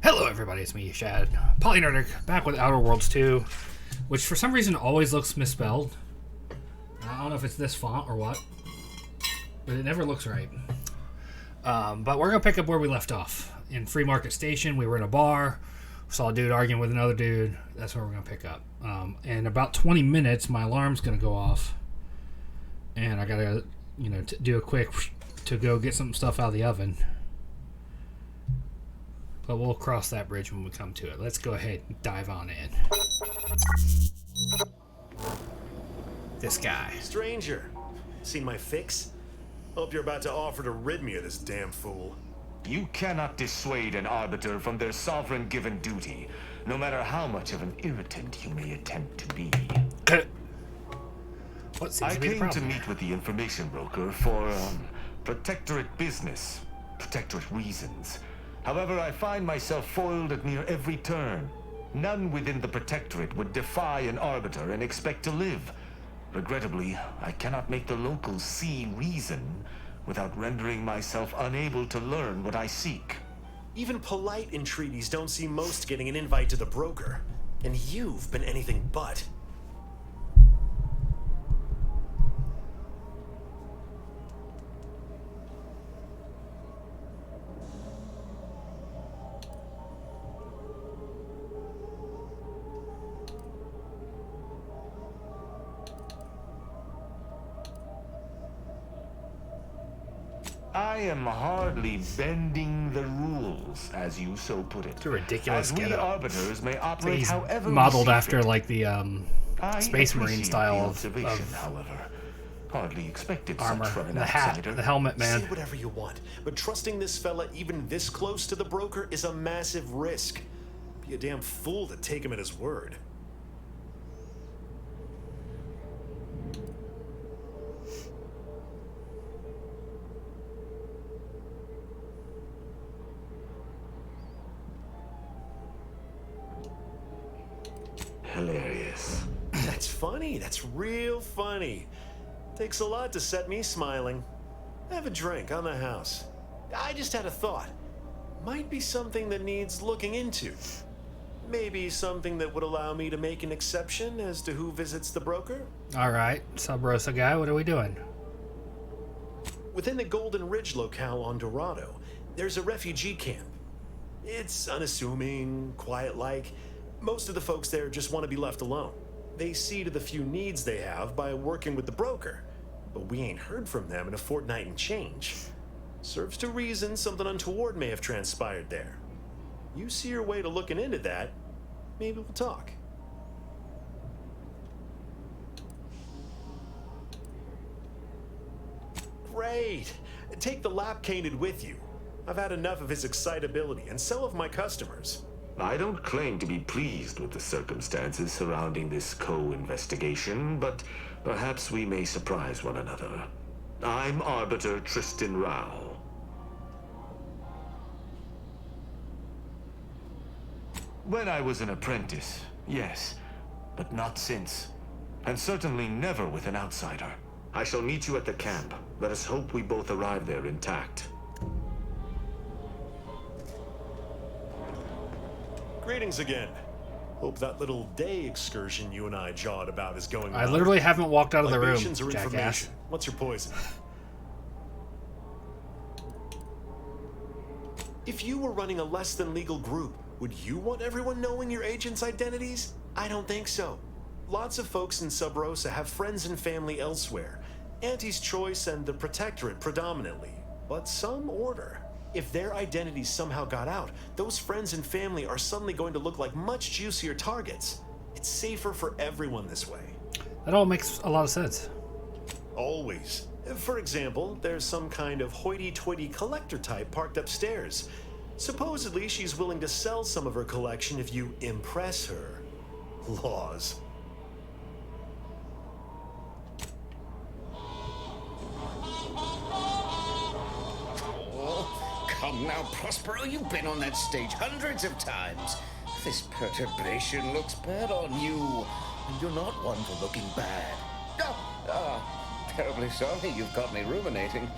Hello everybody, it's me, Shad. Polynerdic, back with Outer Worlds 2, which for some reason always looks misspelled. I don't know if it's this font or what, but it never looks right. But we're going to pick up where we left off. In Free Market Station, we were in a bar, saw a dude arguing with another dude. That's where we're going to pick up. In about 20 minutes, my alarm's going to go off, and I got to, do a quick to go get some stuff out of the oven. But we'll cross that bridge when we come to it. Let's go ahead and dive on in. This guy. Stranger, seen my fix? Hope you're about to offer to rid me of this damn fool. You cannot dissuade an arbiter from their sovereign given duty, no matter how much of an irritant you may attempt to be. What seems I to be the came problem to here? meet with the information broker for, protectorate business, protectorate reasons. However, I find myself foiled at near every turn. None within the protectorate would defy an arbiter and expect to live. Regrettably, I cannot make the locals see reason without rendering myself unable to learn what I seek. Even polite entreaties don't see most getting an invite to the broker. And you've been anything but. I am hardly bending the rules, as you so put it. It's a ridiculous As we getup. arbiters may operate He's however we modeled see after fit. like the I Space Marine appreciate style the of observation, however. Hardly expected armor. such from an The hat, outsider. the helmet, man. Say whatever you want, but trusting this fella even this close to the broker is a massive risk. Be a damn fool to take him at his word. Hilarious. That's funny. That's real funny. Takes a lot to set me smiling. Have a drink on the house. I just had a thought. Might be something that needs looking into. Maybe something that would allow me to make an exception as to who visits the broker? Alright, Sub Rosa guy, what are we doing? Within the Golden Ridge locale on Dorado, there's a refugee camp. It's unassuming, quiet-like. Most of the folks there just want to be left alone. They see to the few needs they have by working with the broker, but we ain't heard from them in a fortnight and change. Serves to reason something untoward may have transpired there. You see your way to looking into that, maybe we'll talk. Great! Take the lap cained with you. I've had enough of his excitability, and so have my customers. I don't claim to be pleased with the circumstances surrounding this co-investigation, but perhaps we may surprise one another. I'm Arbiter Tristan Rao. When I was an apprentice, yes, but not since. And certainly never with an outsider. I shall meet you at the camp. Let us hope we both arrive there intact. Greetings again. Hope that little day excursion you and I jawed about is going well. I literally haven't walked out of the room, Libations or jackass. information? What's your poison? If you were running a less than legal group, would you want everyone knowing your agents' identities? I don't think so. Lots of folks in Sub Rosa have friends and family elsewhere. Auntie's Choice and the Protectorate predominantly, but some order. If their identities somehow got out, those friends and family are suddenly going to look like much juicier targets. It's safer for everyone this way. That all makes a lot of sense. Always. For example, there's some kind of hoity-toity collector type parked upstairs. Supposedly, she's willing to sell some of her collection if you impress her. Laws. Come now, Prospero, you've been on that stage hundreds of times. This perturbation looks bad on you, and you're not one for looking bad. Terribly sorry you've got me ruminating.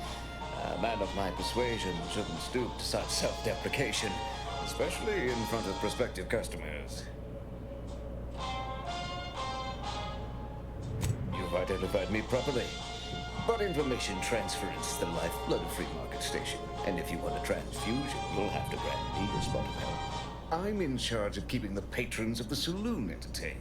A man of my persuasion shouldn't stoop to such self-deprecation. especially in front of prospective customers. You've identified me properly. But information transference is the lifeblood of Free Market Station. And if you want a transfusion, you'll have to grant me a spot of help. I'm in charge of keeping the patrons of the saloon entertained.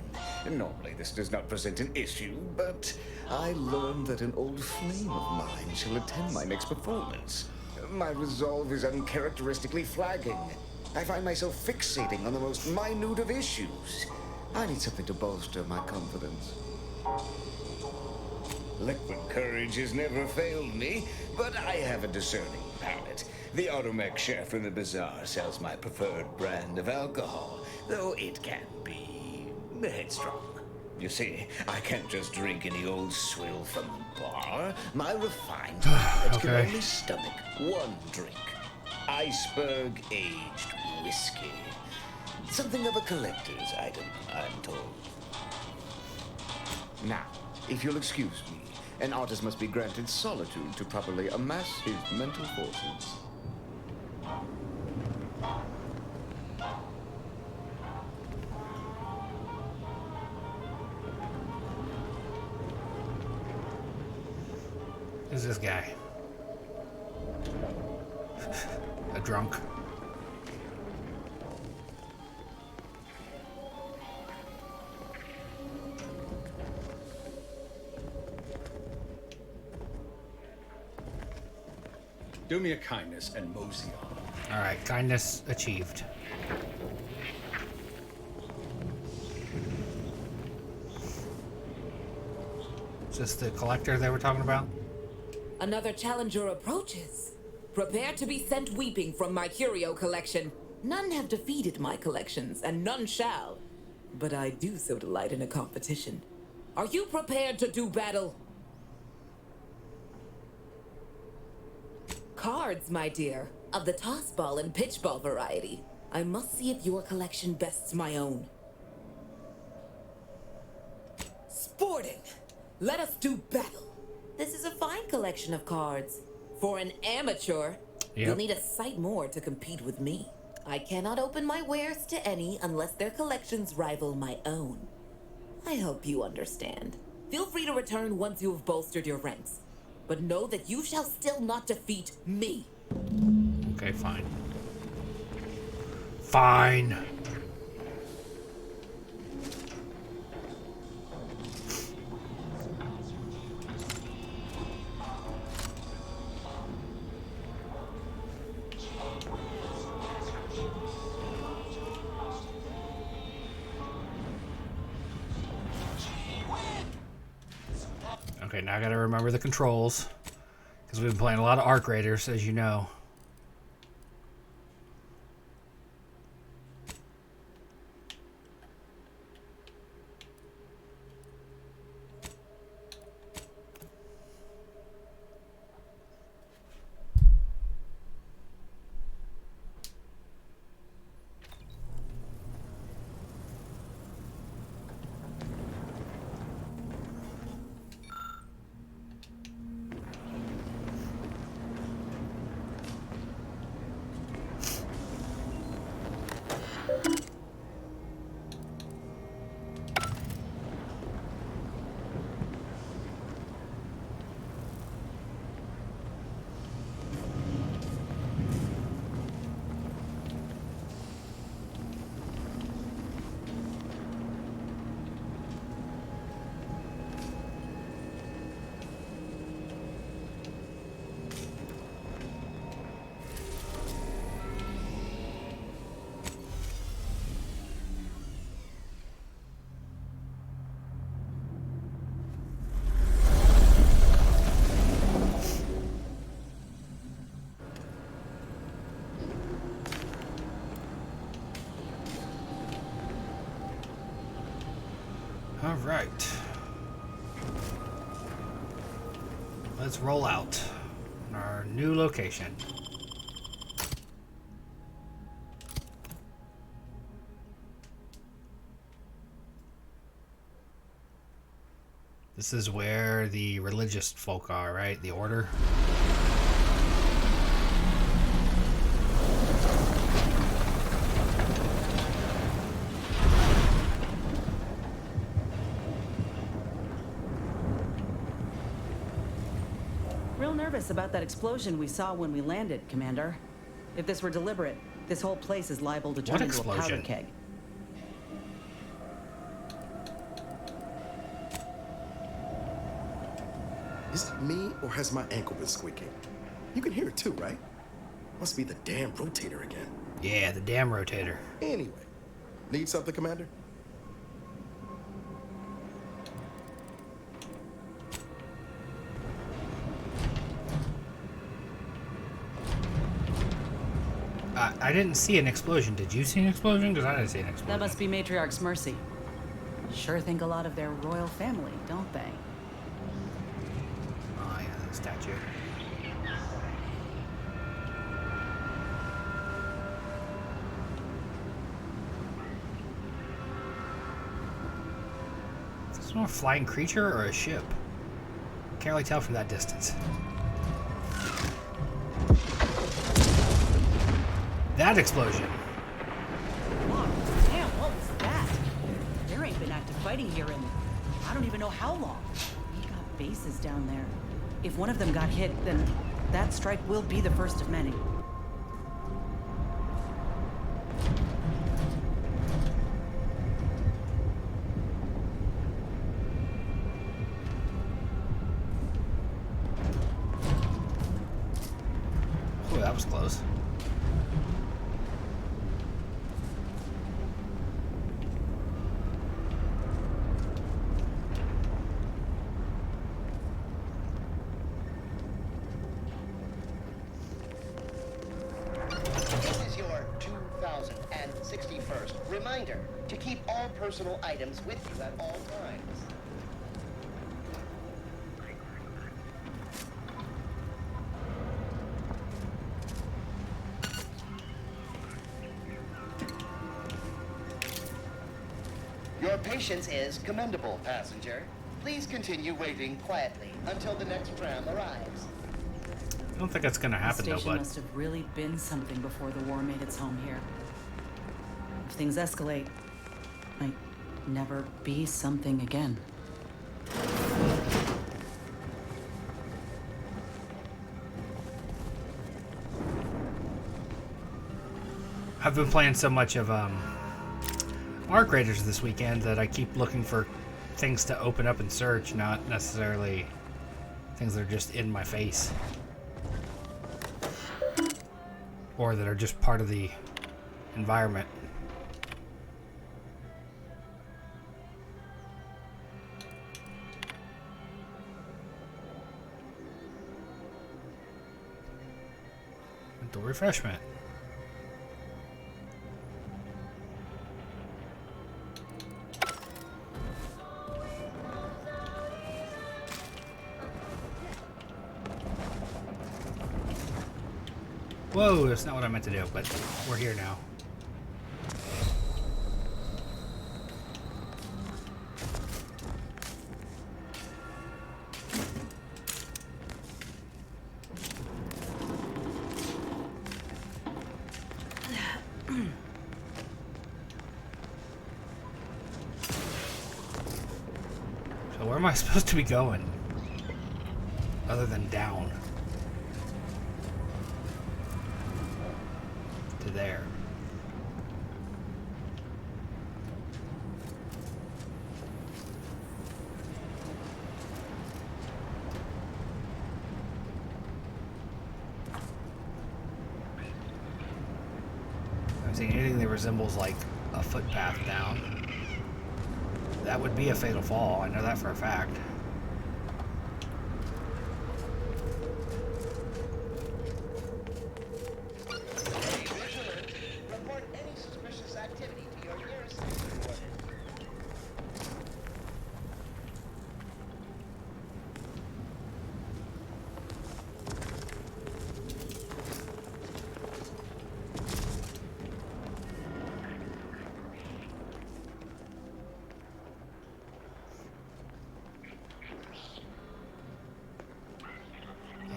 Normally this does not present an issue, but I learned that an old flame of mine shall attend my next performance. My resolve is uncharacteristically flagging. I find myself fixating on the most minute of issues. I need something to bolster my confidence. Liquid courage has never failed me, but I have a discerning palate. The automech chef in the bazaar sells my preferred brand of alcohol, though it can be headstrong. You see, I can't just drink any old swill from the bar. My refined palate can only stomach one drink. Iceberg-aged whiskey. Something of a collector's item, I'm told. Now, if you'll excuse me, an artist must be granted solitude to properly amass his mental forces. Who's this guy? A drunk. Do me a kindness and mosey on. All right, kindness achieved. Is this the collector they were talking about? Another challenger approaches. Prepare to be sent weeping from my curio collection. None have defeated my collections, and none shall. But I do so delight in a competition. Are you prepared to do battle? Cards, my dear, of the toss ball and pitch ball variety. I must see if your collection bests my own. Sporting! Let us do battle! This is a fine collection of cards. For an amateur, you'll need a sight more to compete with me. I cannot open my wares to any unless their collections rival my own. I hope you understand. Feel free to return once you have bolstered your ranks. But know that you shall still not defeat me. Okay, fine. Fine. Okay, now I gotta remember the controls. Because we've been playing a lot of Arc Raiders, as you know. All right. Let's roll out our new location. This is where the religious folk are, right? The order. nervous about that explosion we saw when we landed, Commander. If this were deliberate, this whole place is liable to turn into a powder explosion? keg. Is it me, or has my ankle been squeaking? You can hear it too, right? Must be the damn rotator again. Yeah, the damn rotator. Anyway, need something, Commander? I didn't see an explosion. Did you see an explosion? Because I didn't see an explosion. That must be Matriarch's mercy. Sure think a lot of their royal family, don't they? Oh, yeah, that statue. Is this one a flying creature or a ship? Can't really tell from that distance. That explosion. Wow, damn, what was that? There ain't been active fighting here in I don't even know how long. We got bases down there. If one of them got hit, then that strike will be the first of many. Oh, that was close. This is your 2061st reminder to keep all personal items with you at all times. Your patience is commendable, passenger. Please continue waiting quietly until the next tram arrives. I don't think that's gonna happen The though, station bud. must have really been something before the war made its home here. If things escalate, might never be something again. I've been playing so much of Arc Raiders this weekend that I keep looking for things to open up and search, not necessarily things that are just in my face. Or that are just part of the environment. Mental refreshment. Whoa, that's not what I meant to do, but we're here now. So where am I supposed to be going? Other than down. To there. I'm seeing anything that resembles like a footpath down. That would be a fatal fall. I know that for a fact. Report any suspicious activity to your nearest station warden.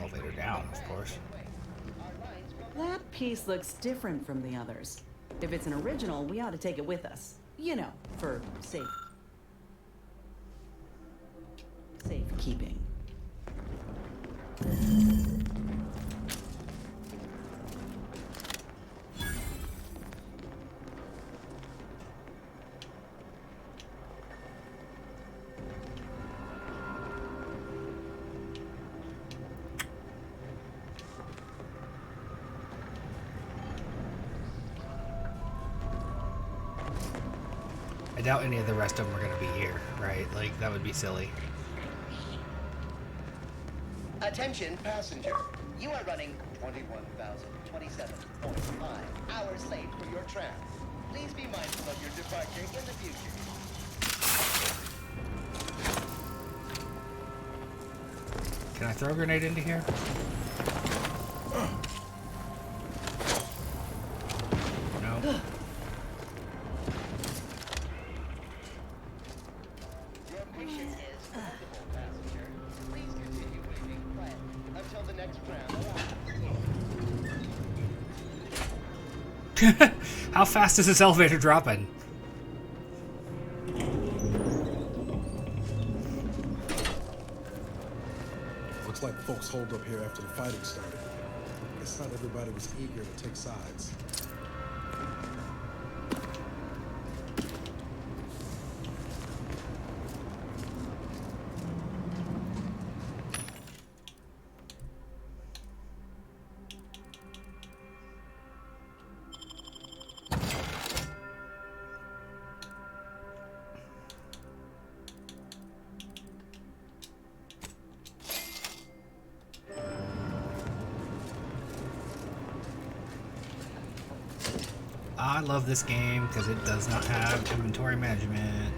Elevator down, of course. That piece looks different from the others. If it's an original, we ought to take it with us. You know, for safekeeping. I doubt any of the rest of them are going to be here, right? Like, that would be silly. Attention passenger. You are running 21,027.5 hours late for your tram. Please be mindful of your departure in the future. Can I throw a grenade into here? No. Your patient is comfortable, passenger. Please continue waiting quietly until the next tram arrives. How fast is this elevator dropping? Looks like folks holed up here after the fighting started. Guess not everybody was eager to take sides. I love this game because it does not have inventory management.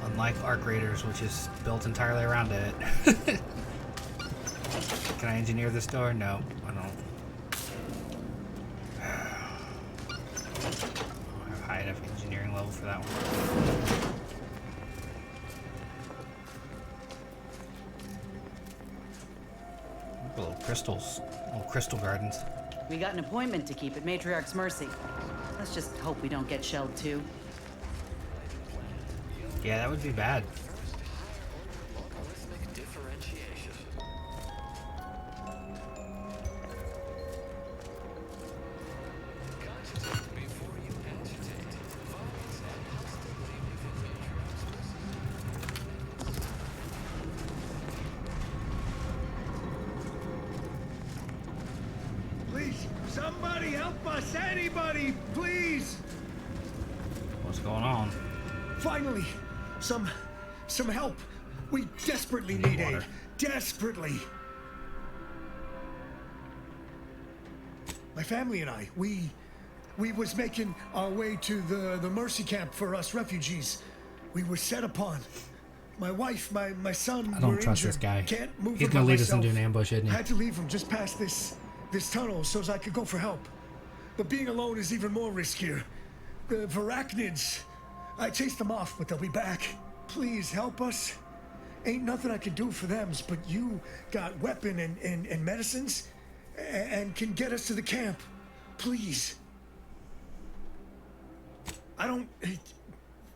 Unlike Arc Raiders, which is built entirely around it. Can I engineer this door? No, I don't. I don't have high enough engineering level for that one. Little crystals, little crystal gardens. We got an appointment to keep at Matriarch's Mercy. Let's just hope we don't get shelled too. Yeah, that would be bad. Please, somebody help us! Anybody, please! What's going on? Finally, some help. We desperately need aid. Water. Desperately. My family and I, we was making our way to the Mercy camp for us refugees. We were set upon. My wife, my son. I don't were trust this injured. guy. Can't move He's them gonna by lead us into myself. an ambush, isn't he? I had to leave him just past this tunnel so as I could go for help. But being alone is even more riskier. The Varachnids. I chased them off, but they'll be back. Please help us. Ain't nothing I can do for them, but you got weapon and medicines and can get us to the camp. Please. I don't...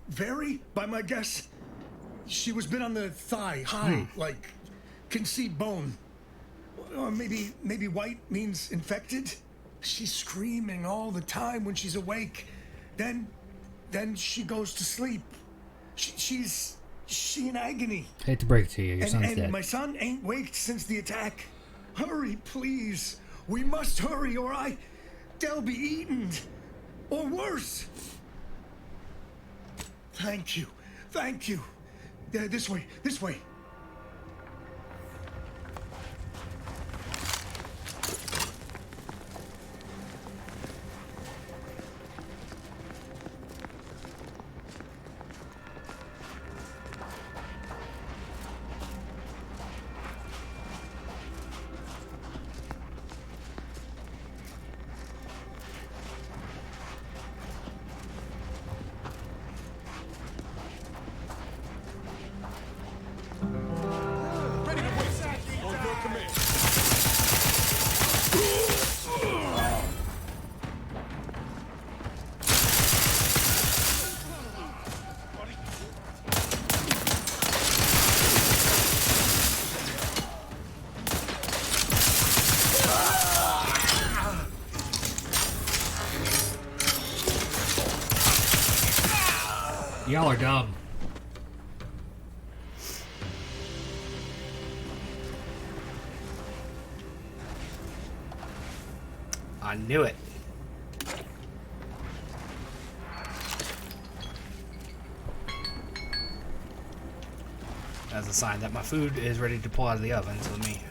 Very, by my guess, she was bit on the thigh, high, like, can see bone. Or maybe white means infected. She's screaming all the time when she's awake. Then she goes to sleep. She in agony. Hate to break it to you, your son's And dead. my son ain't waked since the attack. Hurry, please. We must hurry, or they'll be eaten. Or worse. Thank you. Thank you. This way. This way. Y'all are dumb. I knew it. as a sign that my food is ready to pull out of the oven. So let me.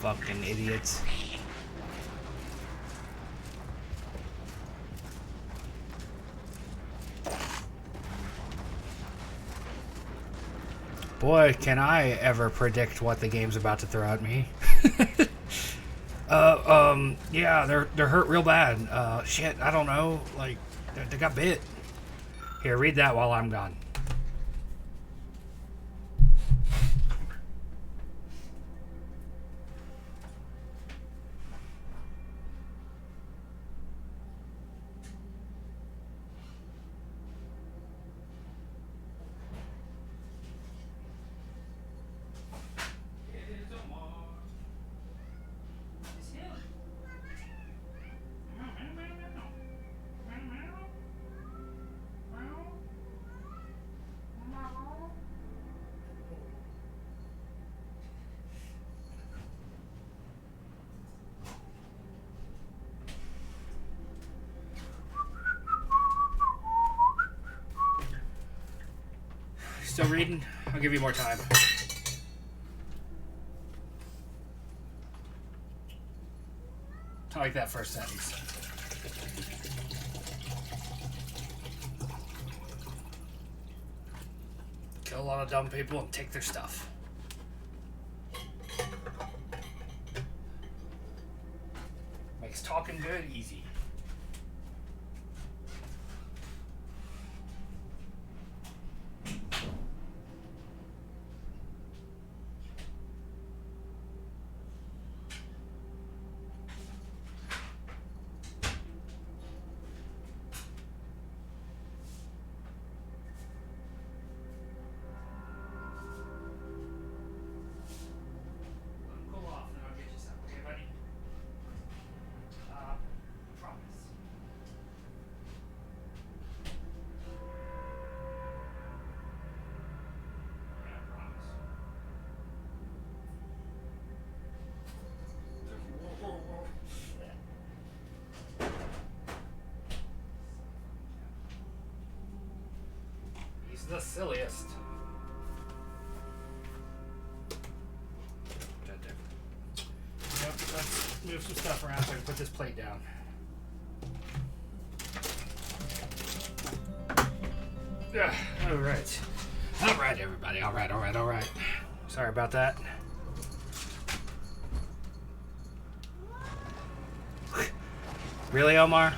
Fucking idiots. Boy, can I ever predict what the game's about to throw at me. Yeah, they're hurt real bad. Shit, I don't know. Like, they got bit. Here, read that while I'm gone. Still reading? I'll give you more time. I like that first sentence. Kill a lot of dumb people and take their stuff. Makes talking good easy. He's the silliest. Yep, let's move some stuff around so I can put this plate down. Alright. Alright, everybody. Alright. Sorry about that. Really, Omar?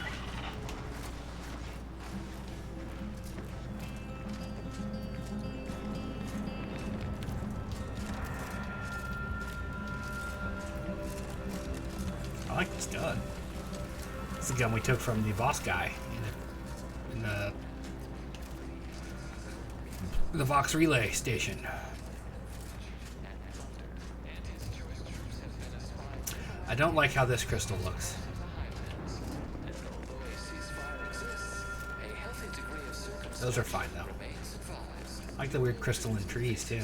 I like this gun. It's the gun we took from the boss guy in the Vox Relay station. I don't like how this crystal looks. Those are fine though. I like the weird crystalline trees too.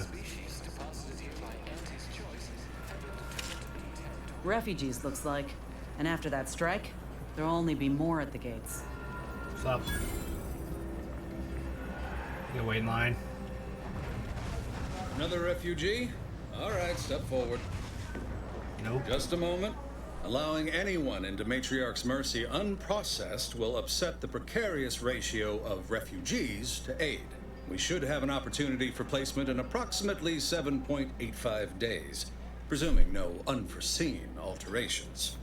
Refugees, looks like. And after that strike, there'll only be more at the gates. What's up? You gonna wait in line? Another refugee? All right, step forward. Nope. Just a moment. Allowing anyone into Matriarch's Mercy unprocessed will upset the precarious ratio of refugees to aid. We should have an opportunity for placement in approximately 7.85 days, presuming no unforeseen alterations.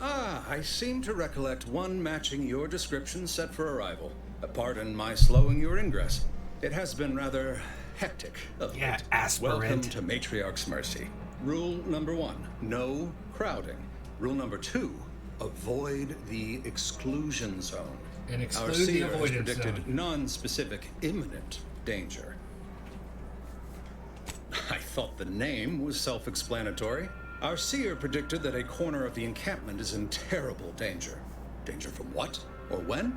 I seem to recollect one matching your description set for arrival. Pardon my slowing your ingress. It has been rather hectic of late. Aspirant. Welcome to Matriarch's Mercy. Rule number 1, no crowding. Rule number 2, avoid the exclusion zone. And exclude Our the seer has avoidance predicted zone. non-specific imminent danger. I thought the name was self-explanatory. Our seer predicted that a corner of the encampment is in terrible danger. Danger from what? Or when?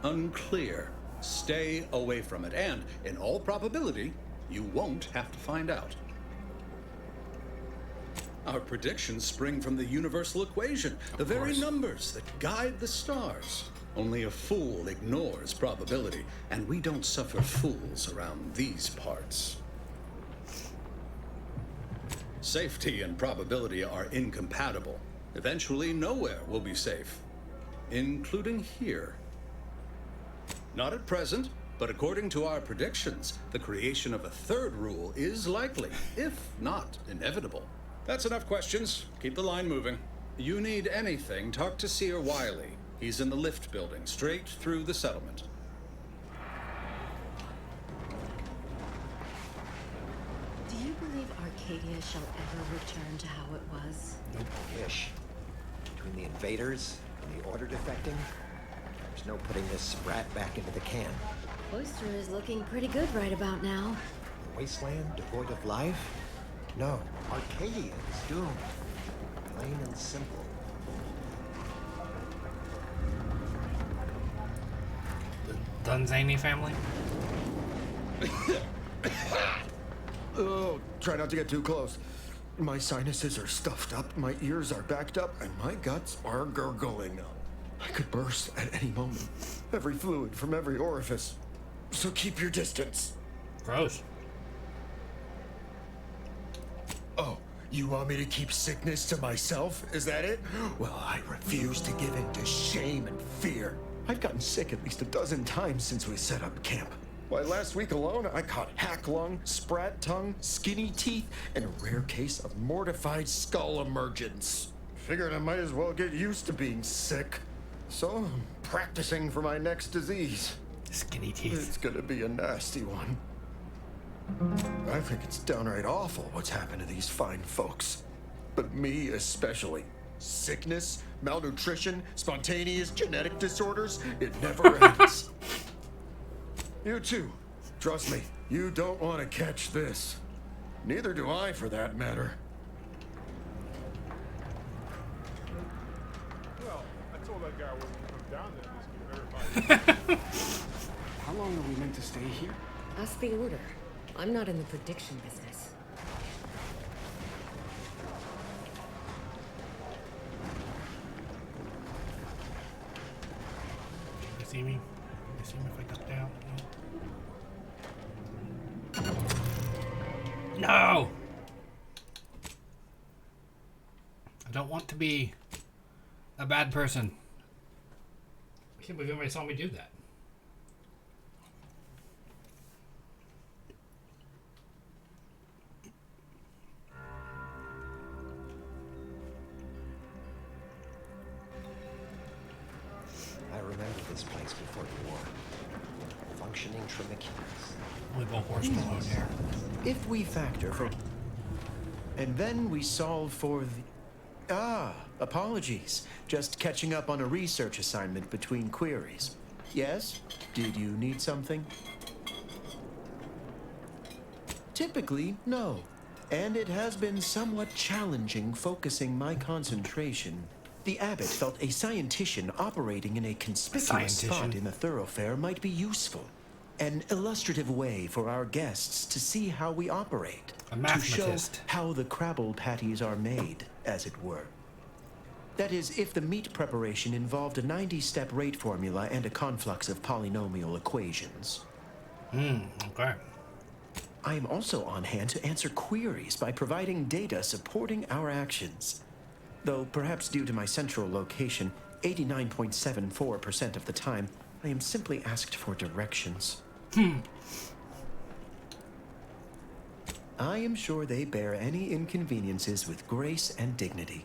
Unclear. Stay away from it, and, in all probability, you won't have to find out. Our predictions spring from the universal equation, the very numbers that guide the stars. Only a fool ignores probability, and we don't suffer fools around these parts. Safety and probability are incompatible. Eventually, nowhere will be safe, including here. Not at present, but according to our predictions, the creation of a third rule is likely, if not inevitable. That's enough questions. Keep the line moving. You need anything, talk to Seer Wiley. He's in the lift building, straight through the settlement. Do you believe Arcadia shall ever return to how it was? Nope. I wish. Between the invaders and the order defecting, there's no putting this sprat back into the can. Oyster is looking pretty good right about now. A wasteland devoid of life? No. Arcadia is doomed. Plain and simple. The Dunzani family? Oh, try not to get too close. My sinuses are stuffed up, my ears are backed up, and my guts are gurgling. I could burst at any moment. Every fluid from every orifice. So keep your distance. Gross. Oh, you want me to keep sickness to myself? Is that it? Well, I refuse to give in to shame and fear. I've gotten sick at least a dozen times since we set up camp. Why, last week alone, I caught hack lung, sprat tongue, skinny teeth, and a rare case of mortified skull emergence. Figured I might as well get used to being sick. So I'm practicing for my next disease. Skinny teeth. It's gonna be a nasty one. I think it's downright awful what's happened to these fine folks. But me especially. Sickness, malnutrition, spontaneous genetic disorders, it never ends. You too. Trust me, you don't want to catch this. Neither do I, for that matter. Well, I told that guy I wasn't come down there to verify. How long are we meant to stay here? Ask the order. I'm not in the prediction business. You see me? You see me if I duck down? No! I don't want to be a bad person. I can't believe anybody saw me do that. I remember this place before the war. Functioning Trimiculus. Only one horse alone here. If we factor for... And then we solve for the... apologies. Just catching up on a research assignment between queries. Yes? Did you need something? Typically, no. And it has been somewhat challenging focusing my concentration. The abbot felt a scientician operating in a conspicuous spot in the thoroughfare might be useful. An illustrative way for our guests to see how we operate. To show how the crabble patties are made, as it were. That is, if the meat preparation involved a 90-step rate formula and a conflux of polynomial equations. Okay. I am also on hand to answer queries by providing data supporting our actions. Though perhaps due to my central location, 89.74% of the time, I am simply asked for directions. I am sure they bear any inconveniences with grace and dignity.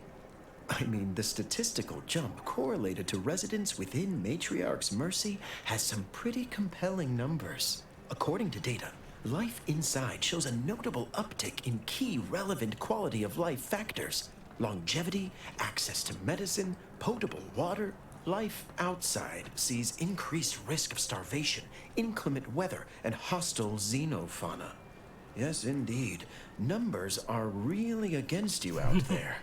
I mean, the statistical jump correlated to residents within Matriarch's Mercy has some pretty compelling numbers. According to data, life inside shows a notable uptick in key relevant quality of life factors. Longevity, access to medicine, potable water. Life outside sees increased risk of starvation, inclement weather, and hostile xenofauna. Yes, indeed. Numbers are really against you out there.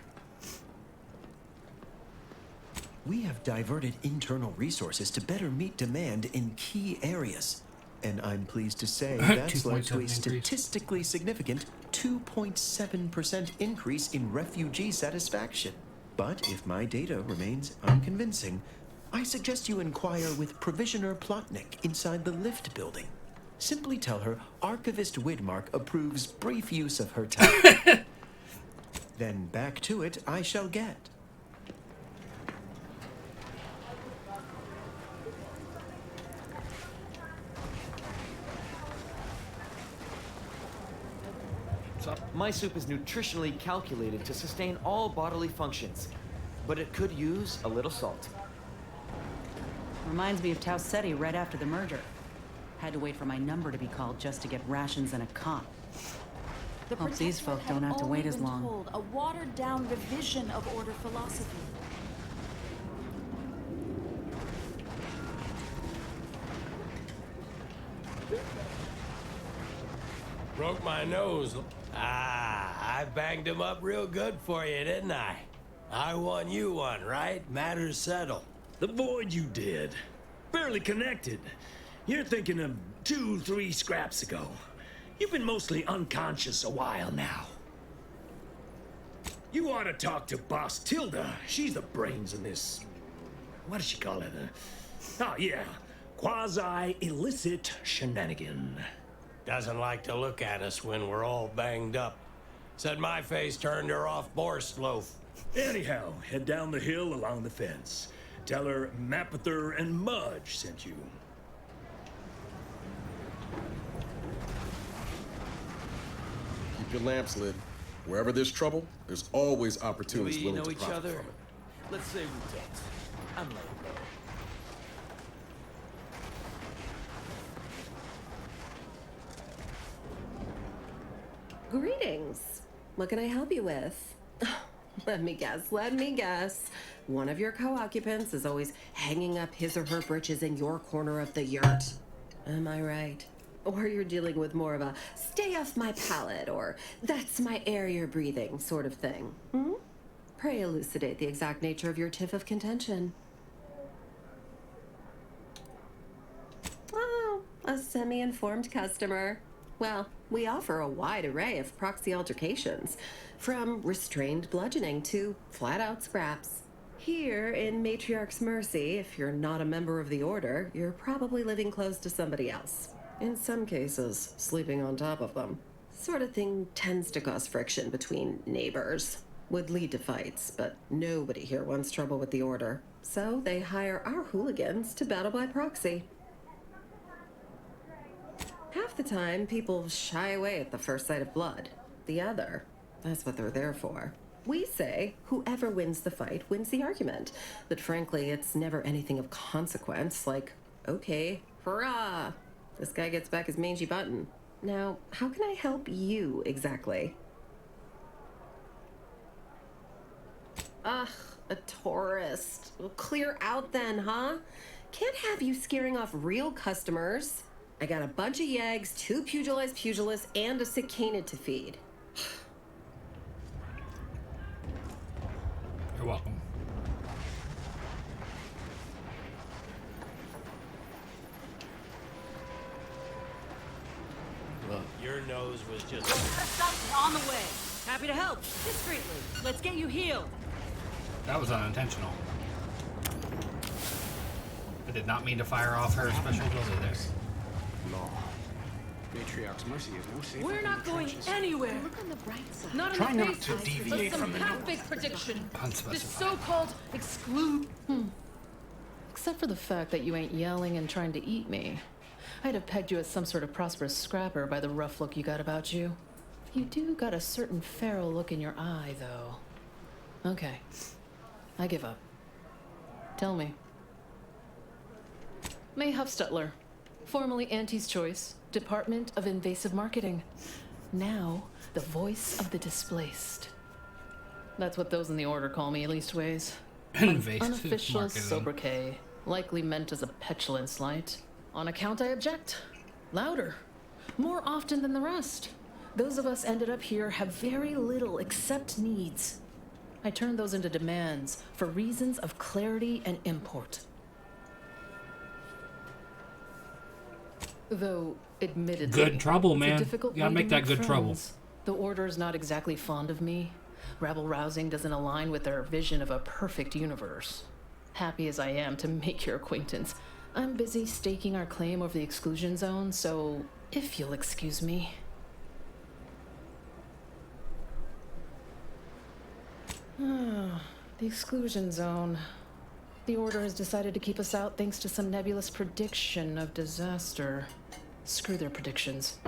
We have diverted internal resources to better meet demand in key areas. And I'm pleased to say that's led to a statistically significant 2.7% increase in refugee satisfaction. But if my data remains unconvincing, I suggest you inquire with Provisioner Plotnik inside the lift building. Simply tell her Archivist Widmark approves brief use of her time. Then back to it I shall get. My soup is nutritionally calculated to sustain all bodily functions, but it could use a little salt. Reminds me of Tau Ceti right after the merger. Had to wait for my number to be called just to get rations and a cot. Hope these folk don't have to wait as long. Told a watered-down revision of Order philosophy. Broke my nose. I banged him up real good for you, didn't I? I won you one, right? Matters settled. The void you did. Barely connected. You're thinking of 2-3 scraps ago. You've been mostly unconscious a while now. You ought to talk to Boss Tilda. She's the brains in this... What does she call it? Oh, yeah. Quasi-illicit shenanigan. Doesn't like to look at us when we're all banged up. Said my face turned her off Borscht loaf. Anyhow, head down the hill along the fence. Tell her Mapother and Mudge sent you. Keep your lamps lit. Wherever there's trouble, there's always opportunities Do we willing know to each profit other? from it. Let's say we don't. I'm late. Greetings. What can I help you with? Let me guess. One of your co-occupants is always hanging up his or her britches in your corner of the yurt. Am I right? Or you're dealing with more of a stay off my palate or that's my air you're breathing sort of thing. Hmm? Pray elucidate the exact nature of your tiff of contention. Oh, a semi-informed customer. Well, we offer a wide array of proxy altercations, from restrained bludgeoning to flat-out scraps. Here in Matriarch's Mercy, if you're not a member of the Order, you're probably living close to somebody else. In some cases, sleeping on top of them. Sort of thing tends to cause friction between neighbors. Would lead to fights, but nobody here wants trouble with the Order. So they hire our hooligans to battle by proxy. Half the time, people shy away at the first sight of blood. The other, that's what they're there for. We say whoever wins the fight wins the argument. But frankly, it's never anything of consequence, like, okay, hurrah! This guy gets back his mangy button. Now, how can I help you exactly? Ugh, a tourist. Well, clear out then, huh? Can't have you scaring off real customers. I got a bunch of yeggs, 2 pugilists, and a cicada to feed. You're welcome. Your nose was just... On the way. Happy to help. Discreetly. Let's get you healed. That was unintentional. I did not mean to fire off her special ability there. Law. Matriarch's Mercy is no safer. We're not going anywhere. Look on the bright side. Not Try in the not face to of deviate some from the half-baked prediction. Unspecified. This so-called exclude. Except for the fact that you ain't yelling and trying to eat me. I'd have pegged you as some sort of prosperous scrapper by the rough look you got about you. You do got a certain feral look in your eye, though. Okay. I give up. Tell me. May Huffstutler, formerly Auntie's Choice, Department of Invasive Marketing. Now, the voice of the displaced. That's what those in the Order call me, leastways. Invasive Unofficial marketing. sobriquet, likely meant as a petulant slight. On account I object. Louder. More often than the rest. Those of us ended up here have very little except needs. I turned those into demands for reasons of clarity and import. Though, admittedly, Good trouble, it's a man. difficult You gotta way make to that good trouble. friends. The Order's not exactly fond of me. Rabble-rousing doesn't align with their vision of a perfect universe. Happy as I am to make your acquaintance, I'm busy staking our claim over the exclusion zone, so if you'll excuse me. The exclusion zone. The Order has decided to keep us out thanks to some nebulous prediction of disaster. Screw their predictions.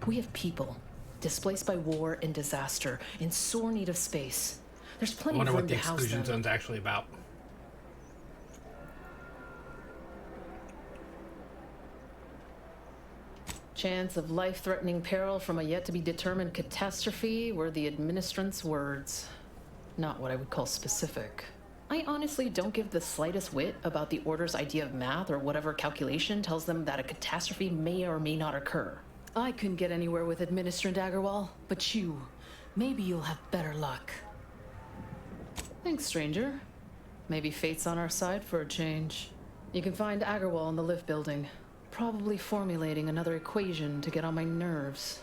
We have people displaced by war and disaster in sore need of space. There's I plenty wonder of room what the to house exclusion them. zone's actually about. Chance of life-threatening peril from a yet-to-be-determined catastrophe were the administrant's words. Not what I would call specific. I honestly don't give the slightest whit about the Order's idea of math or whatever calculation tells them that a catastrophe may or may not occur. I couldn't get anywhere with Administrant Agarwal, but you, maybe you'll have better luck. Thanks, stranger. Maybe fate's on our side for a change. You can find Agarwal in the lift building, probably formulating another equation to get on my nerves.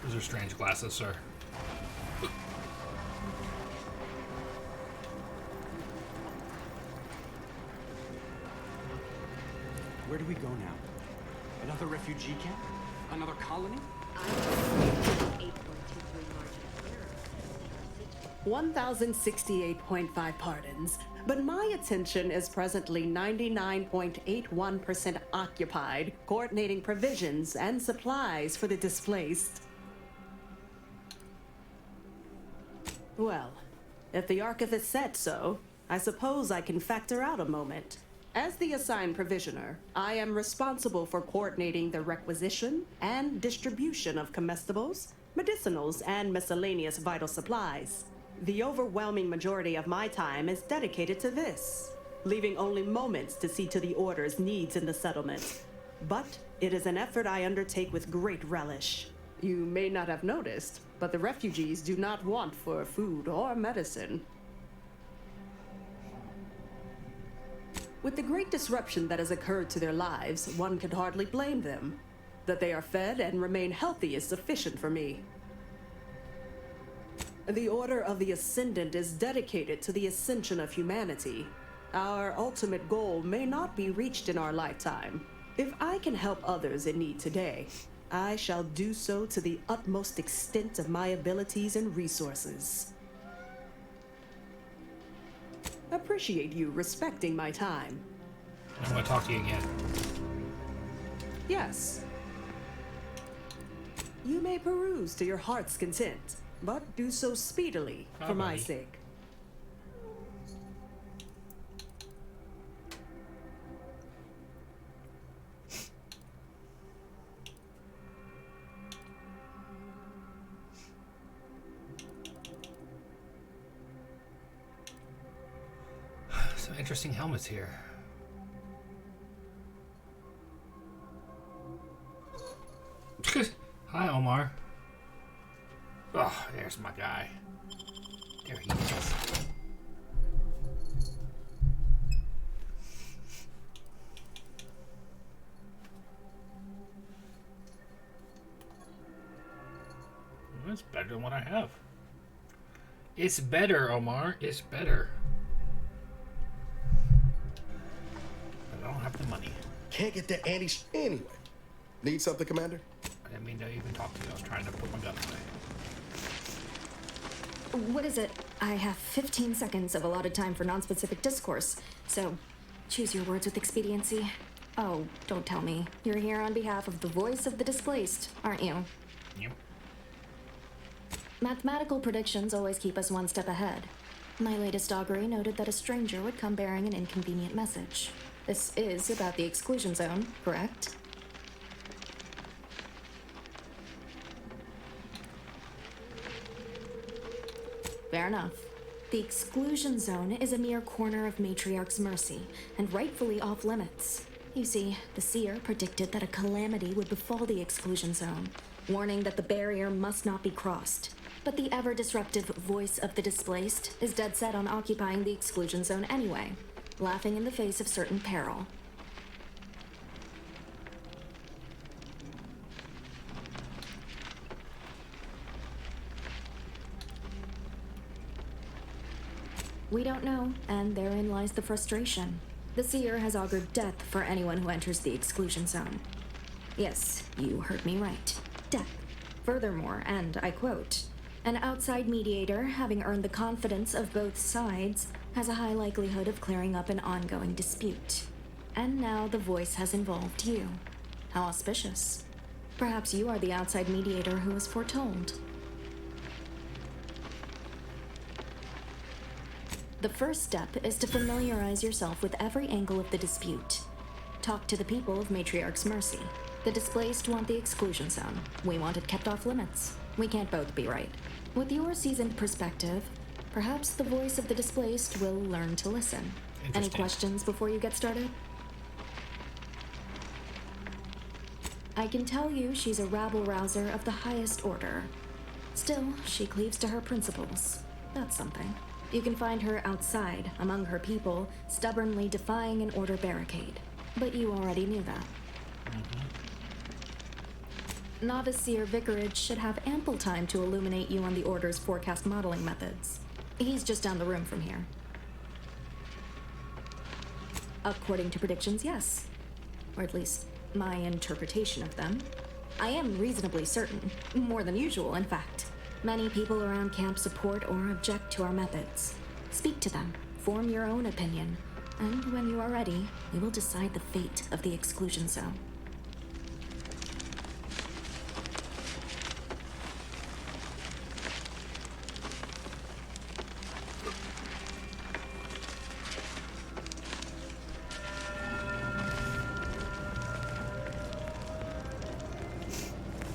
Those are strange glasses, sir. Where do we go now? Another refugee camp? Another colony? 1,068.5 pardons, but my attention is presently 99.81% occupied, coordinating provisions and supplies for the displaced. Well, if the archivist said so, I suppose I can factor out a moment. As the assigned provisioner, I am responsible for coordinating the requisition and distribution of comestibles, medicinals, and miscellaneous vital supplies. The overwhelming majority of my time is dedicated to this, leaving only moments to see to the Order's needs in the settlement. But it is an effort I undertake with great relish. You may not have noticed, but the refugees do not want for food or medicine. With the great disruption that has occurred to their lives, one can hardly blame them. That they are fed and remain healthy is sufficient for me. The Order of the Ascendant is dedicated to the ascension of humanity. Our ultimate goal may not be reached in our lifetime. If I can help others in need today, I shall do so to the utmost extent of my abilities and resources. Appreciate you respecting my time. I'm gonna talk to you again. Yes. You may peruse to your heart's content, but do so speedily for my Alrighty. sake. Some interesting helmets here. Hi, Omar. Oh, there's my guy. There he is. That's better than what I have. It's better, Omar. It's better. But I don't have the money. Can't get that Andy anyway. Need something, Commander? I didn't mean to even talk to you. I was trying to put my gun away. What is it? I have 15 seconds of allotted time for non-specific discourse, so choose your words with expediency. Oh, don't tell me. You're here on behalf of the voice of the displaced, aren't you? Yep. Mathematical predictions always keep us one step ahead. My latest augury noted that a stranger would come bearing an inconvenient message. This is about the exclusion zone, correct? Fair enough. The exclusion zone is a mere corner of Matriarch's mercy, and rightfully off limits. You see, the seer predicted that a calamity would befall the exclusion zone, warning that the barrier must not be crossed. But the ever-disruptive voice of the displaced is dead set on occupying the exclusion zone anyway, laughing in the face of certain peril. We don't know, and therein lies the frustration. The seer has augured death for anyone who enters the exclusion zone. Yes, you heard me right. Death. Furthermore, and I quote, "An outside mediator, having earned the confidence of both sides, has a high likelihood of clearing up an ongoing dispute." And now the voice has involved you. How auspicious. Perhaps you are the outside mediator who was foretold. The first step is to familiarize yourself with every angle of the dispute. Talk to the people of Matriarch's mercy. The displaced want the exclusion zone. We want it kept off limits. We can't both be right. With your seasoned perspective, perhaps the voice of the displaced will learn to listen. Any questions before you get started? I can tell you she's a rabble-rouser of the highest order. Still, she cleaves to her principles. That's something. You can find her outside, among her people, stubbornly defying an order barricade. But you already knew that. Novice Seer Vicarage should have ample time to illuminate you on the Order's forecast modeling methods. He's just down the room from here. According to predictions, yes. Or at least, my interpretation of them. I am reasonably certain, more than usual, in fact. Many people around camp support or object to our methods. Speak to them, form your own opinion, and when you are ready, we will decide the fate of the exclusion zone.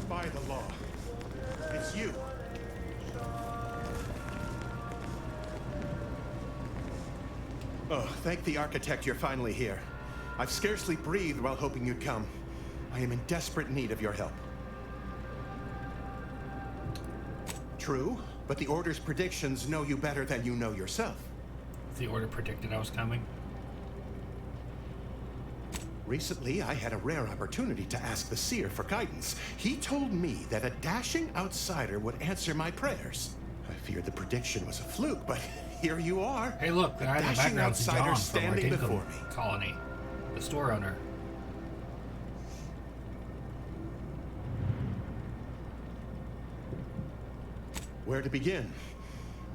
By the law, it's you. Oh, thank the architect you're finally here. I've scarcely breathed while hoping you'd come. I am in desperate need of your help. True, but the Order's predictions know you better than you know yourself. The Order predicted I was coming. Recently, I had a rare opportunity to ask the Seer for guidance. He told me that a dashing outsider would answer my prayers. I feared the prediction was a fluke, but here you are. Hey, look, the guy in the dashing background's outsider John from standing our before me. colony, the store owner. Where to begin?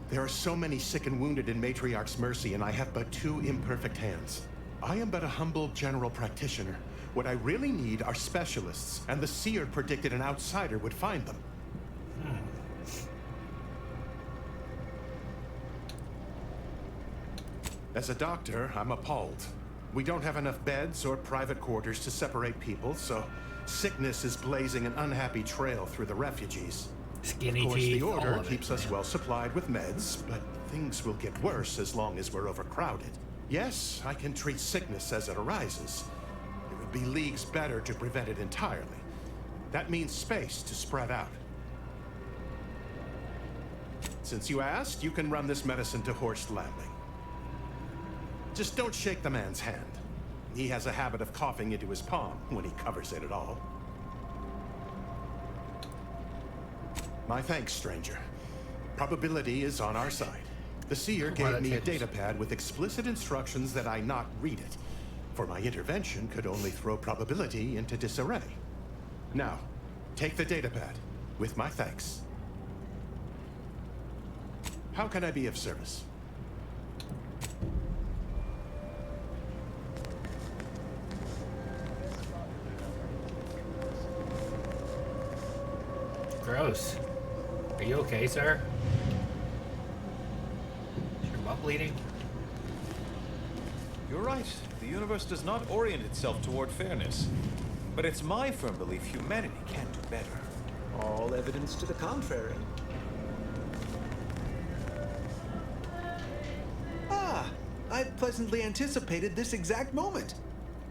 There are so many sick and wounded in Matriarch's mercy, and I have but two imperfect hands. I am but a humble general practitioner. What I really need are specialists, and the Seer predicted an outsider would find them. As a doctor, I'm appalled. We don't have enough beds or private quarters to separate people, so sickness is blazing an unhappy trail through the refugees. Skinny of course, teeth, the Order all of it, keeps us well supplied with meds, but things will get worse as long as we're overcrowded. Yes, I can treat sickness as it arises. It would be leagues better to prevent it entirely. That means space to spread out. Since you asked, you can run this medicine to Horst Landing. Just don't shake the man's hand. He has a habit of coughing into his palm when he covers it at all. My thanks, stranger. Probability is on our side. The Seer gave me a datapad with explicit instructions that I not read it, for my intervention could only throw probability into disarray. Now, take the datapad, with my thanks. How can I be of service? Gross. Are you okay, sir? Is your butt bleeding? You're right. The universe does not orient itself toward fairness. But it's my firm belief humanity can do better. All evidence to the contrary. pleasantly anticipated this exact moment.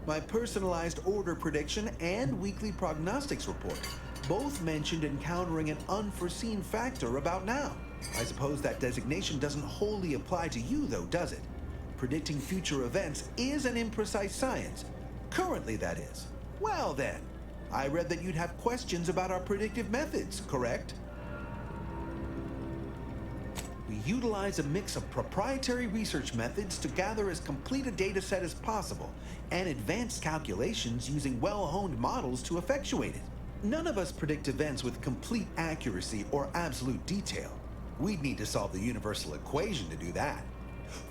My personalized order prediction and weekly prognostics report both mentioned encountering an unforeseen factor about now. I suppose that designation doesn't wholly apply to you, though, does it? Predicting future events is an imprecise science. Currently, that is. Well then, I read that you'd have questions about our predictive methods, correct? We utilize a mix of proprietary research methods to gather as complete a data set as possible, and advanced calculations using well-honed models to effectuate it. None of us predict events with complete accuracy or absolute detail. We'd need to solve the universal equation to do that.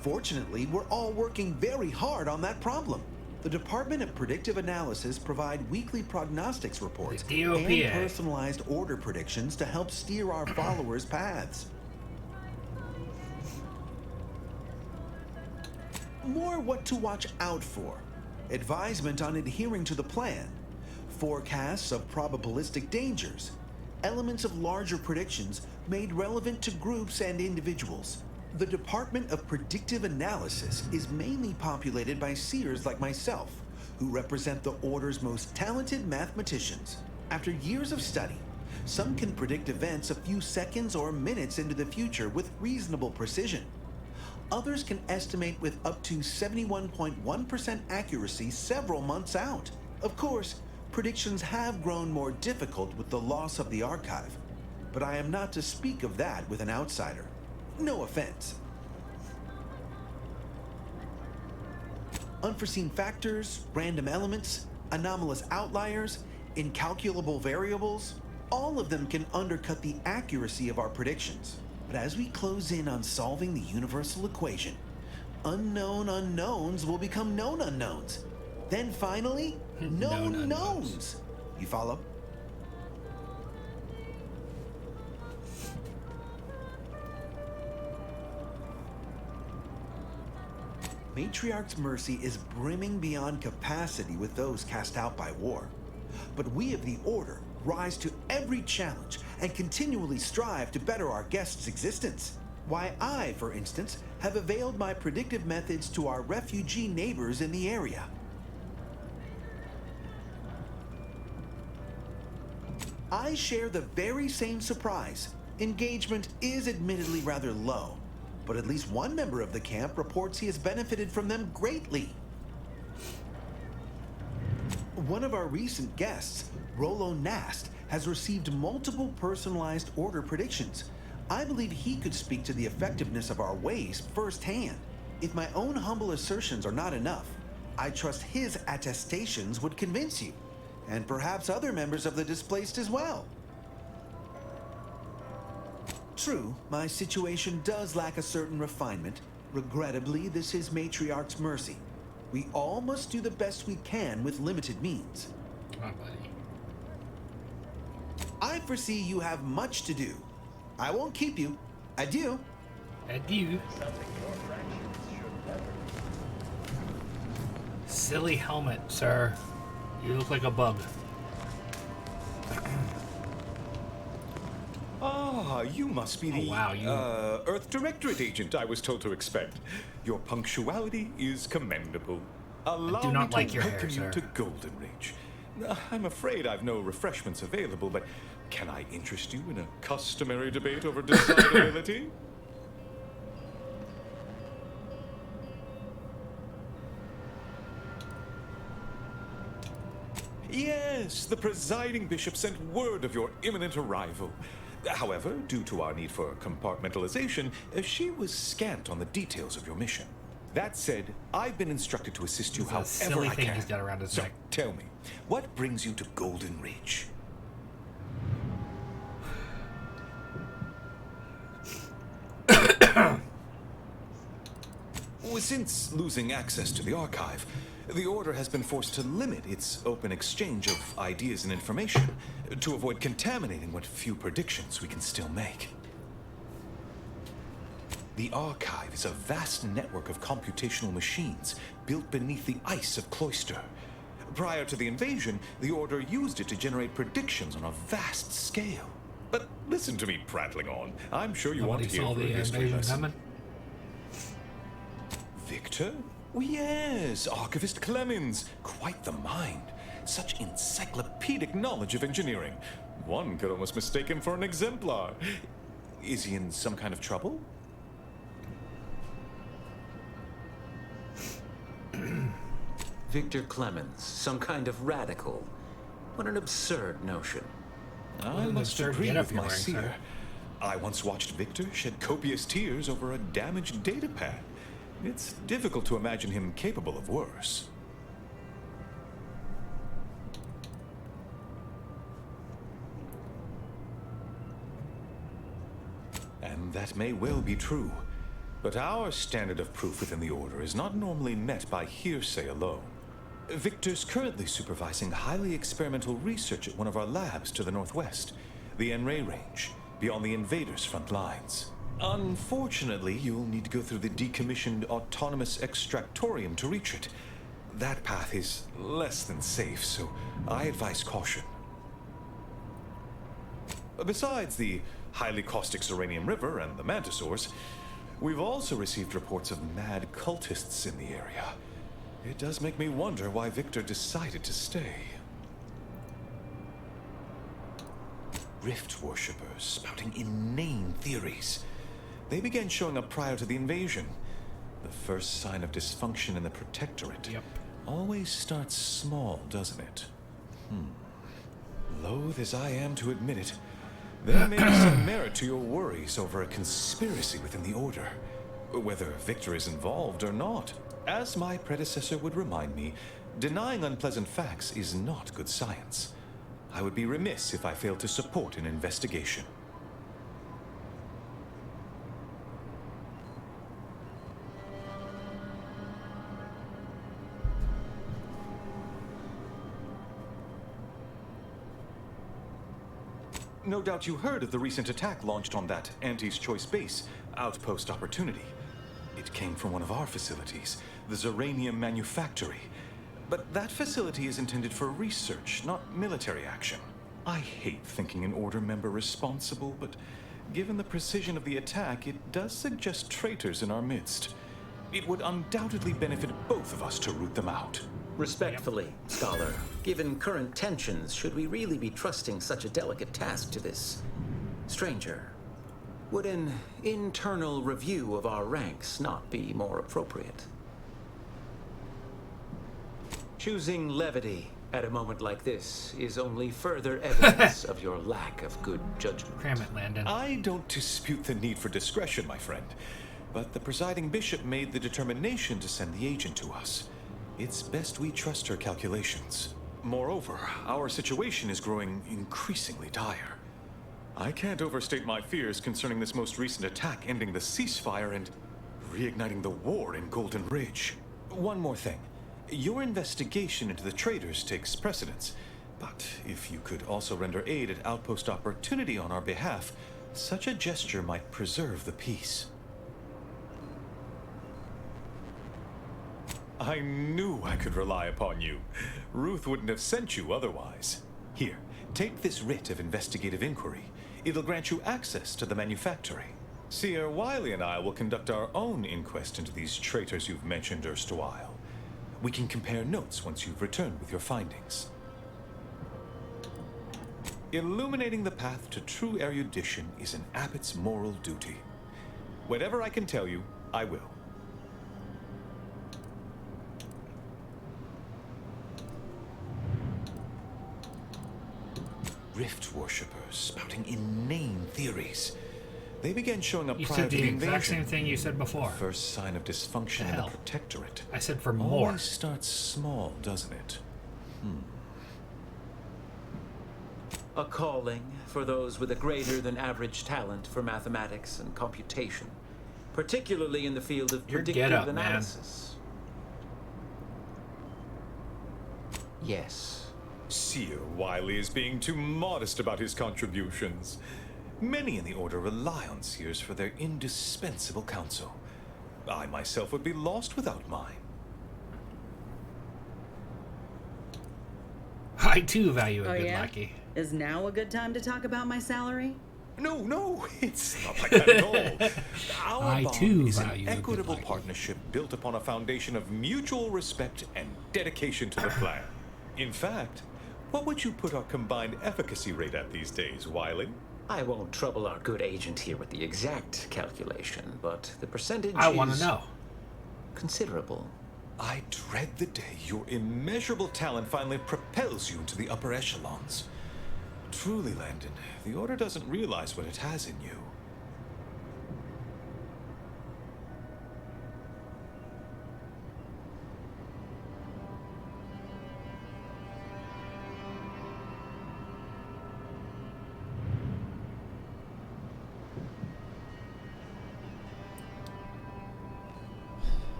Fortunately, we're all working very hard on that problem. The Department of Predictive Analysis provide weekly prognostics reports and personalized order predictions to help steer our followers' paths. More what to watch out for, advisement on adhering to the plan, forecasts of probabilistic dangers, elements of larger predictions made relevant to groups and individuals. The Department of Predictive Analysis is mainly populated by seers like myself, who represent the Order's most talented mathematicians. After years of study, some can predict events a few seconds or minutes into the future with reasonable precision. Others can estimate with up to 71.1% accuracy several months out. Of course, predictions have grown more difficult with the loss of the archive, but I am not to speak of that with an outsider. No offense. Unforeseen factors, random elements, anomalous outliers, incalculable variables, all of them can undercut the accuracy of our predictions. But as we close in on solving the universal equation, unknown unknowns will become known unknowns. Then finally, known knowns. You follow? Matriarch's mercy is brimming beyond capacity with those cast out by war. But we of the Order rise to every challenge and continually strive to better our guests' existence. Why, I, for instance, have availed my predictive methods to our refugee neighbors in the area. I share the very same surprise. Engagement is admittedly rather low, but at least one member of the camp reports he has benefited from them greatly. One of our recent guests, Rollo Nast, has received multiple personalized order predictions. I believe he could speak to the effectiveness of our ways firsthand. If my own humble assertions are not enough, I trust his attestations would convince you, and perhaps other members of the displaced as well. True, my situation does lack a certain refinement. Regrettably, this is Matriarch's mercy. We all must do the best we can with limited means. Come on, buddy. I foresee you have much to do. I won't keep you. Adieu. Adieu. Silly helmet, sir. You look like a bug. Ah, you must be the Earth Directorate agent I was told to expect. Your punctuality is commendable. Allow me to welcome you to Golden Ridge. I'm afraid I've no refreshments available, but can I interest you in a customary debate over desirability? Yes, the presiding bishop sent word of your imminent arrival. However, due to our need for compartmentalization, she was scant on the details of your mission. That said, I've been instructed to assist you however I can. He's got around his neck. Tell me, what brings you to Golden Ridge? Since losing access to the archive, the Order has been forced to limit its open exchange of ideas and information to avoid contaminating what few predictions we can still make. The archive is a vast network of computational machines built beneath the ice of Cloister. Prior to the invasion, the Order used it to generate predictions on a vast scale. But listen to me prattling on. I'm sure you want to hear a history lesson. Victory Victor? Oh, yes, Archivist Clemens. Quite the mind. Such encyclopedic knowledge of engineering. One could almost mistake him for an exemplar. Is he in some kind of trouble? Victor Clemens, some kind of radical. What an absurd notion. I must agree with my seer. I once watched Victor shed copious tears over a damaged datapad. It's difficult to imagine him capable of worse. And that may well be true. But our standard of proof within the Order is not normally met by hearsay alone. Victor's currently supervising highly experimental research at one of our labs to the northwest, the Enray Range, beyond the invaders' front lines. Unfortunately, you'll need to go through the decommissioned autonomous extractorium to reach it. That path is less than safe, so I advise caution. Besides the highly caustic Serenium River and the Mantisaurs, we've also received reports of mad cultists in the area. It does make me wonder why Victor decided to stay. Rift worshippers spouting inane theories. They began showing up prior to the invasion. The first sign of dysfunction in the Protectorate always starts small, doesn't it? Loath as I am to admit it, there may be some merit to your worries over a conspiracy within the Order, whether Victor is involved or not. As my predecessor would remind me, denying unpleasant facts is not good science. I would be remiss if I failed to support an investigation. No doubt you heard of the recent attack launched on that Anti's Choice base, Outpost Opportunity. It came from one of our facilities, the Zeranium Manufactory. But that facility is intended for research, not military action. I hate thinking an Order member responsible, but given the precision of the attack, it does suggest traitors in our midst. It would undoubtedly benefit both of us to root them out. Respectfully, Scholar, given current tensions, should we really be trusting such a delicate task to this stranger? Would an internal review of our ranks not be more appropriate? Choosing levity at a moment like this is only further evidence of your lack of good judgment. Cram it, Landon. I don't dispute the need for discretion, my friend, but the presiding bishop made the determination to send the agent to us. It's best we trust her calculations. Moreover, our situation is growing increasingly dire. I can't overstate my fears concerning this most recent attack ending the ceasefire and reigniting the war in Golden Ridge. One more thing. Your investigation into the traitors takes precedence, but if you could also render aid at Outpost Opportunity on our behalf, such a gesture might preserve the peace. I knew I could rely upon you. Ruth wouldn't have sent you otherwise. Here, take this writ of investigative inquiry. It'll grant you access to the manufactory. Seer Wiley and I will conduct our own inquest into these traitors you've mentioned erstwhile. We can compare notes once you've returned with your findings. Illuminating the path to true erudition is an abbot's moral duty. Whatever I can tell you, I will. Rift worshippers spouting inane theories. They began showing up prior to the invasion. You said the exact same thing you said before. The first sign of dysfunction in the Protectorate. I said for more. Always starts small, doesn't it? A calling for those with a greater than average talent for mathematics and computation, particularly in the field of predictive analysis. Yes. Seer Wiley is being too modest about his contributions. Many in the Order rely on seers for their indispensable counsel. I myself would be lost without mine. I too value a good lackey. Is now a good time to talk about my salary? No, it's not like that at all. Our I bond too is value an a good equitable life. partnership built upon a foundation of mutual respect and dedication to the plan. In fact, what would you put our combined efficacy rate at these days, Wiley? I won't trouble our good agent here with the exact calculation, but the percentage I want to know. Considerable. I dread the day your immeasurable talent finally propels you into the upper echelons. Truly, Landon, the Order doesn't realize what it has in you.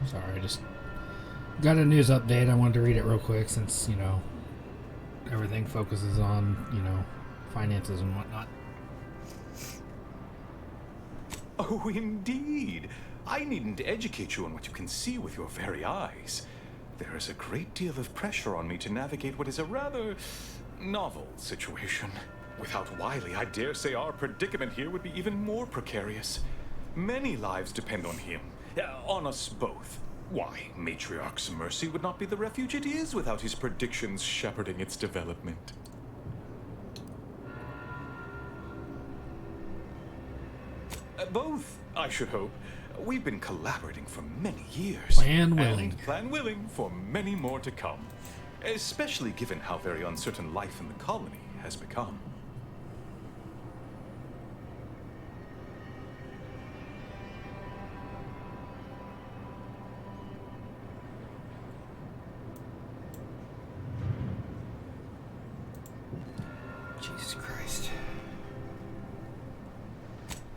Sorry, I just got a news update. I wanted to read it real quick since, you know, everything focuses on, you know, finances and whatnot. Oh, indeed. I needn't educate you on what you can see with your very eyes. There is a great deal of pressure on me to navigate what is a rather novel situation. Without Wiley, I dare say our predicament here would be even more precarious. Many lives depend on him. On us both. Why, Matriarch's Mercy would not be the refuge it is without his predictions shepherding its development. Both, I should hope. We've been collaborating for many years. Plan willing. And plan willing for many more to come. Especially given how very uncertain life in the colony has become. Jesus Christ.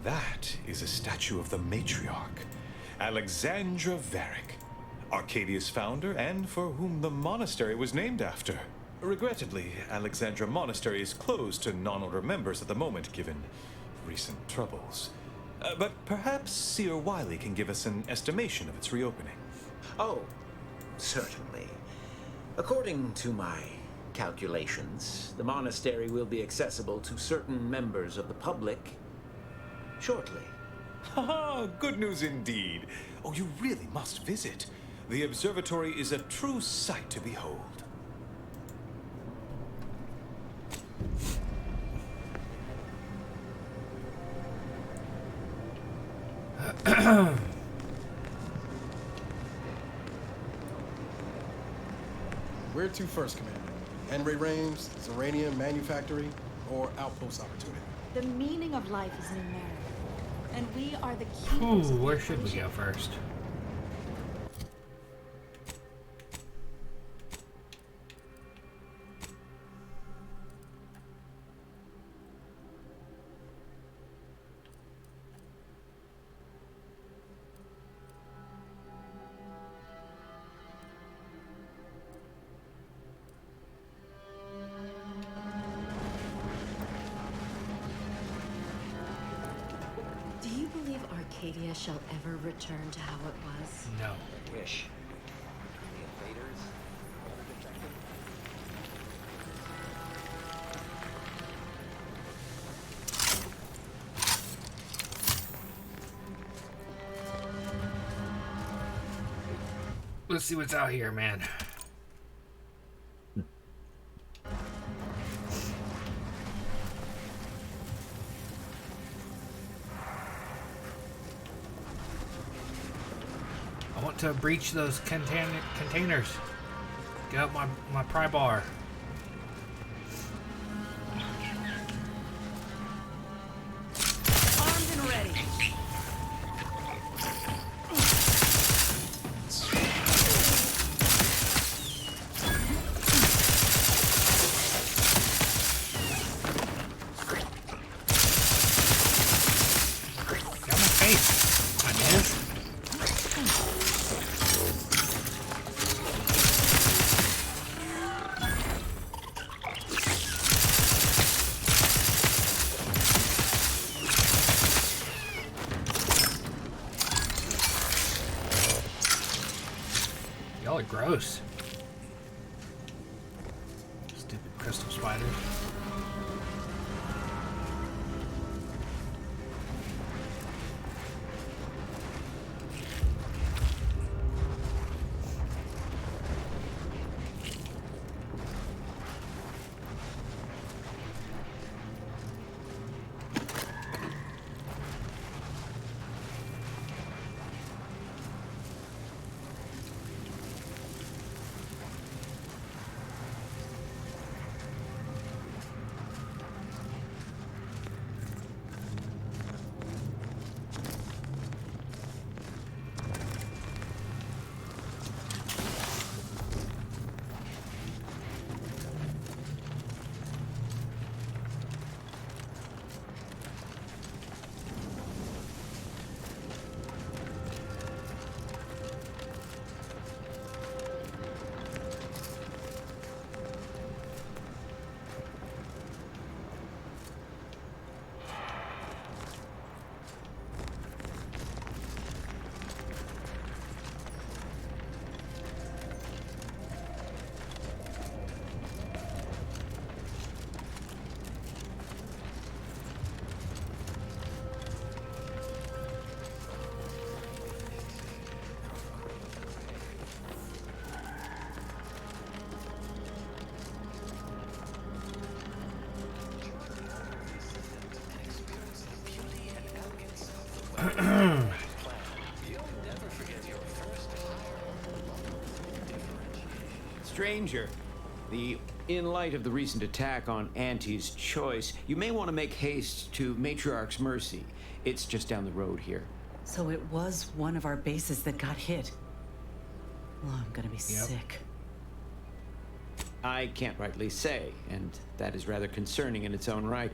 That is a statue of the matriarch, Alexandra Varick, Arcadia's founder and for whom the monastery was named after. Regrettably, Alexandra Monastery is closed to non-order members at the moment, given recent troubles. But perhaps Seer Wiley can give us an estimation of its reopening. Oh, certainly. According to my calculations, the monastery will be accessible to certain members of the public shortly. Haha, good news indeed. Oh, you really must visit. The observatory is a true sight to behold. Where to first, Commander? Henry Rames, Zeranium Manufactory, or Outpost Opportunity? The meaning of life is numerical, and we are the keepers. Ooh, where should we go first? Do you believe Arcadia shall ever return to how it was? No. Wish. Let's see what's out here, man. I want to breach those containers. Get out my pry bar. Armed and ready. Got my face. I miss. What gross. Stupid crystal spiders. Stranger, in light of the recent attack on Auntie's Choice, you may want to make haste to Matriarch's Mercy. It's just down the road here. So it was one of our bases that got hit. Well, I'm gonna be sick. I can't rightly say, and that is rather concerning in its own right.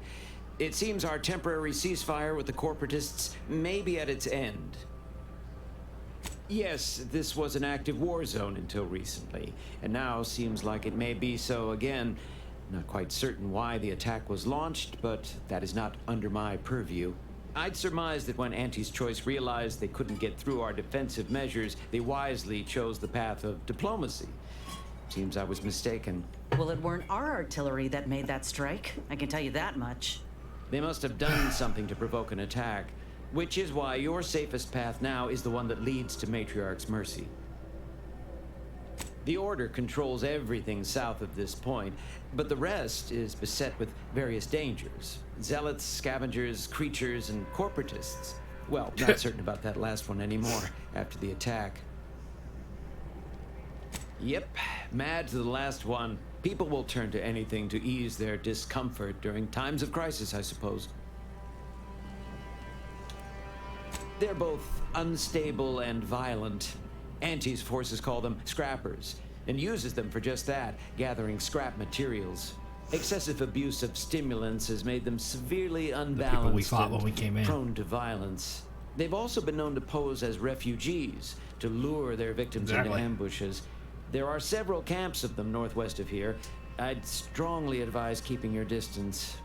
It seems our temporary ceasefire with the corporatists may be at its end. Yes, this was an active war zone until recently, and now seems like it may be so again. Not quite certain why the attack was launched, but that is not under my purview. I'd surmise that when Auntie's Choice realized they couldn't get through our defensive measures, they wisely chose the path of diplomacy. Seems I was mistaken. Well, it weren't our artillery that made that strike. I can tell you that much. They must have done something to provoke an attack. Which is why your safest path now is the one that leads to Matriarch's Mercy. The Order controls everything south of this point, but the rest is beset with various dangers. Zealots, scavengers, creatures, and corporatists. Well, not certain about that last one anymore, after the attack. Yep, mad to the last one. People will turn to anything to ease their discomfort during times of crisis, I suppose. They're both unstable and violent. Auntie's forces call them scrappers, and uses them for just that, gathering scrap materials. Excessive abuse of stimulants has made them severely unbalanced, the people we fought when we came in, prone to violence. They've also been known to pose as refugees, to lure their victims into ambushes. There are several camps of them northwest of here. I'd strongly advise keeping your distance.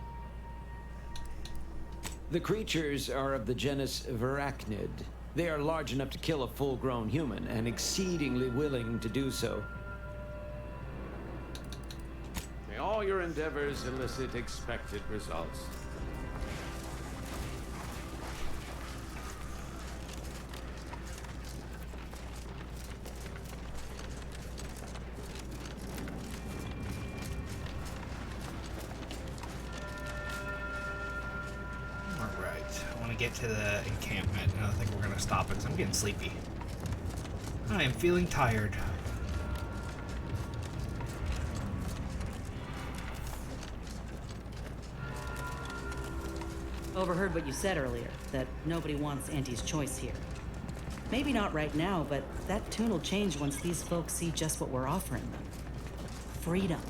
The creatures are of the genus Verachnid. They are large enough to kill a full-grown human, and exceedingly willing to do so. May all your endeavors elicit expected results. Get to the encampment, and I think we're gonna stop it because I'm getting sleepy. I am feeling tired. Overheard what you said earlier, that nobody wants Auntie's Choice here. Maybe not right now, but that tune will change once these folks see just what we're offering them. Freedom.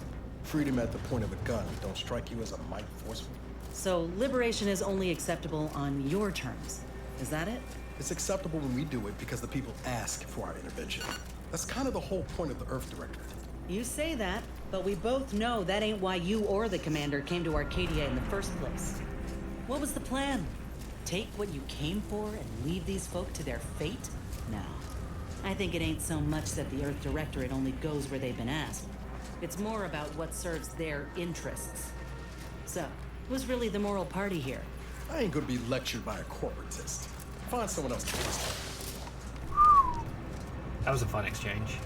Freedom at the point of a gun don't strike you as a mite forceful? So liberation is only acceptable on your terms. Is that it? It's acceptable when we do it because the people ask for our intervention. That's kind of the whole point of the Earth Directorate. You say that, but we both know that ain't why you or the commander came to Arcadia in the first place. What was the plan? Take what you came for and leave these folk to their fate? No. I think it ain't so much that the Earth Directorate only goes where they've been asked. It's more about what serves their interests. So, who's really the moral party here? I ain't gonna be lectured by a corporatist. Find someone else to trust. That was a fun exchange.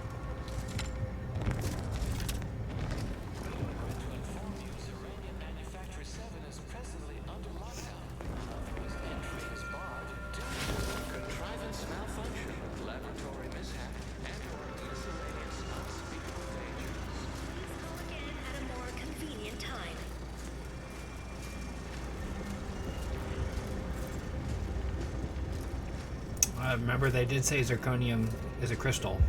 Remember, they did say zirconium is a crystal.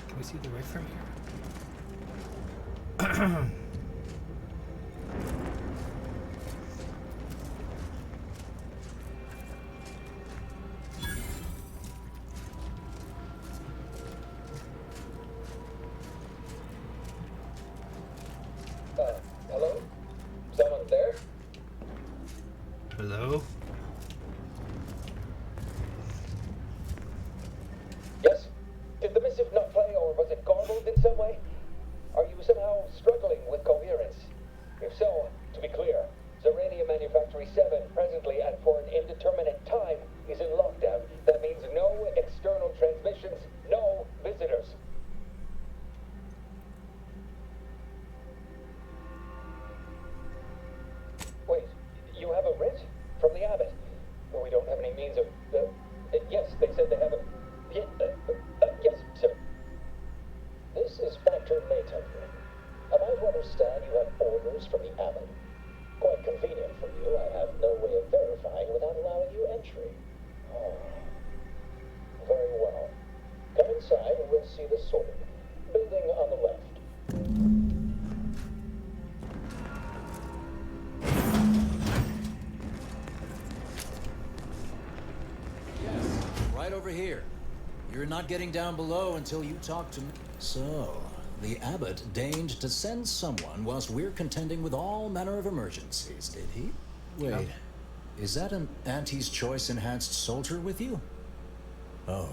Can we see the rig from here? Hello? Someone there? Hello? Yes? Did the missive not play, or was it garbled in some way? Are you somehow struggling with coherence? If so, to be clear, Zeranium Manufactory 7 presently and for an indeterminate time is in lockdown. That means no external transmissions, no visitors. Wait, you have a writ? From the abbot? We don't have any means of... yes, they said they have a... yes, sir. This is Factor Mayton. Am I to understand you have orders from the abbot? Quite convenient for you. I have no way of verifying without allowing you entry. Oh. Very well. Come inside and we'll see the sword. Building on the left. Right over here. You're not getting down below until you talk to me. So, the abbot deigned to send someone whilst we're contending with all manner of emergencies, did he? Wait, is that an Auntie's Choice enhanced soldier with you? Oh,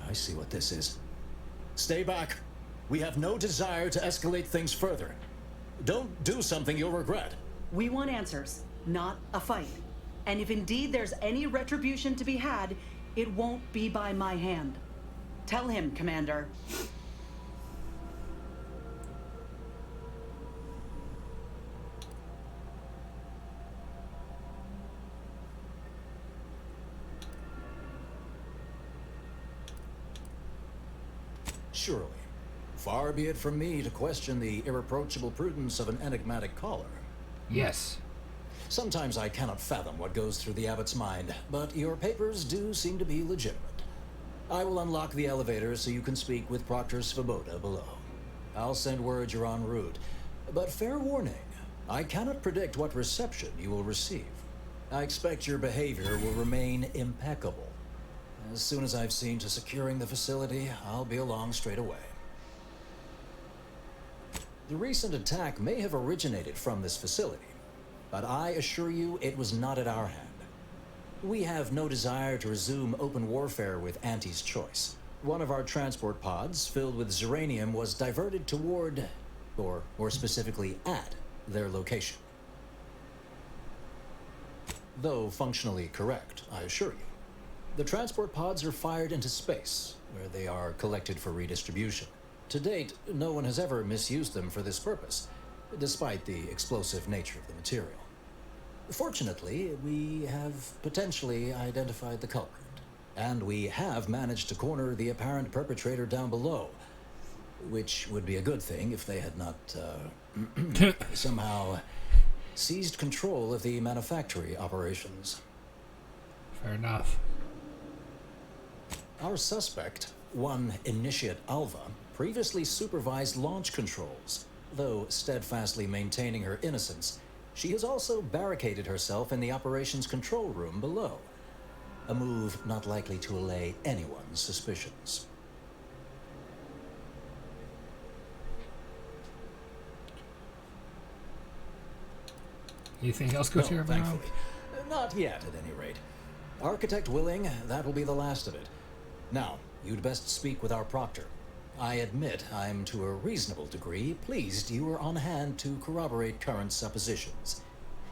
I see what this is. Stay back. We have no desire to escalate things further. Don't do something you'll regret. We want answers, not a fight. And if indeed there's any retribution to be had, it won't be by my hand. Tell him, Commander. Surely. Far be it from me to question the irreproachable prudence of an enigmatic caller. Yes. Sometimes I cannot fathom what goes through the abbot's mind, but your papers do seem to be legitimate. I will unlock the elevator so you can speak with Proctor Svoboda below. I'll send word you're en route, but fair warning, I cannot predict what reception you will receive. I expect your behavior will remain impeccable. As soon as I've seen to securing the facility, I'll be along straight away. The recent attack may have originated from this facility, but I assure you it was not at our hand. We have no desire to resume open warfare with Auntie's Choice. One of our transport pods filled with Zeranium was diverted toward, or more specifically at, their location. Though functionally correct, I assure you. The transport pods are fired into space, where they are collected for redistribution. To date, no one has ever misused them for this purpose, despite the explosive nature of the material. Fortunately, we have potentially identified the culprit, and we have managed to corner the apparent perpetrator down below, which would be a good thing if they had not, somehow seized control of the manufactory operations. Fair enough. Our suspect, one Initiate Alva, previously supervised launch controls. Though steadfastly maintaining her innocence, she has also barricaded herself in the operations control room below. A move not likely to allay anyone's suspicions. Anything else go to your mind? Thankfully. Not yet, at any rate. Architect willing, that will be the last of it. Now, you'd best speak with our proctor. I admit I'm to a reasonable degree pleased you are on hand to corroborate current suppositions.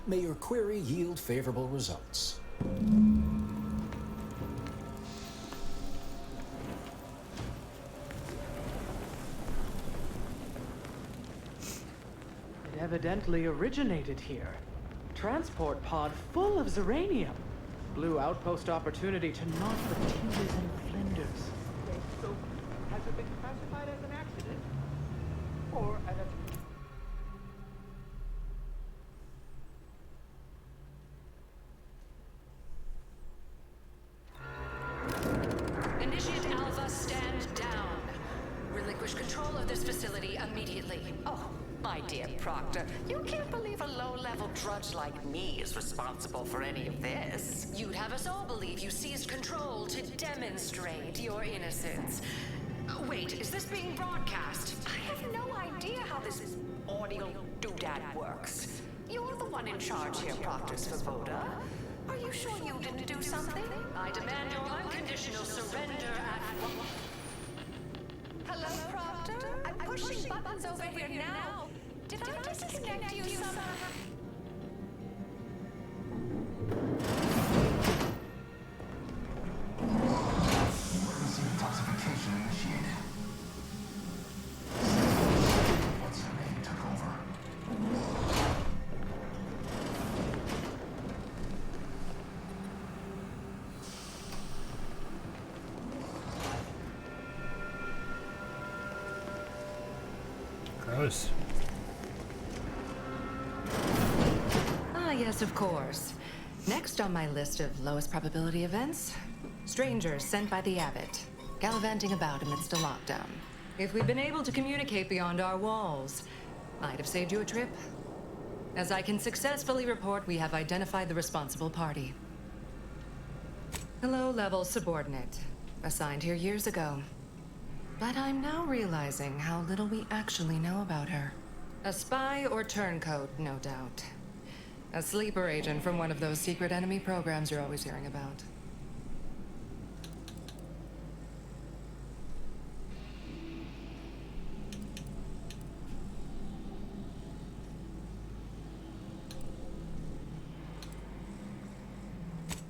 May your query yield favorable results. It evidently originated here. Transport pod full of Zeranium. Blue outpost opportunity to knock the tinges and flinders. Okay, so has it been classified as an accident? Or as a... Initiate Alpha, stand down. Relinquish control of this facility immediately. Oh, my dear Proctor, you can't believe a low-level drudge like me is responsible for any of this. You'd have us all believe you seized control to demonstrate your innocence. Wait, is this being broadcast? I have no idea how this audio doodad works. You're the one in charge here, Proctor Svoboda. Are you sure you didn't do something? I demand your unconditional surrender at once. Hello, Proctor? I'm pushing buttons over here now. Did I disconnect you somehow? Emergency detoxification initiated. What's her name took over? Gross. Ah, yes, of course. Next on my list of lowest probability events, strangers sent by the Abbot, gallivanting about amidst a lockdown. If we'd been able to communicate beyond our walls, might have saved you a trip. As I can successfully report, we have identified the responsible party. A low-level subordinate, assigned here years ago. But I'm now realizing how little we actually know about her. A spy or turncoat, no doubt. A sleeper agent from one of those secret enemy programs you're always hearing about.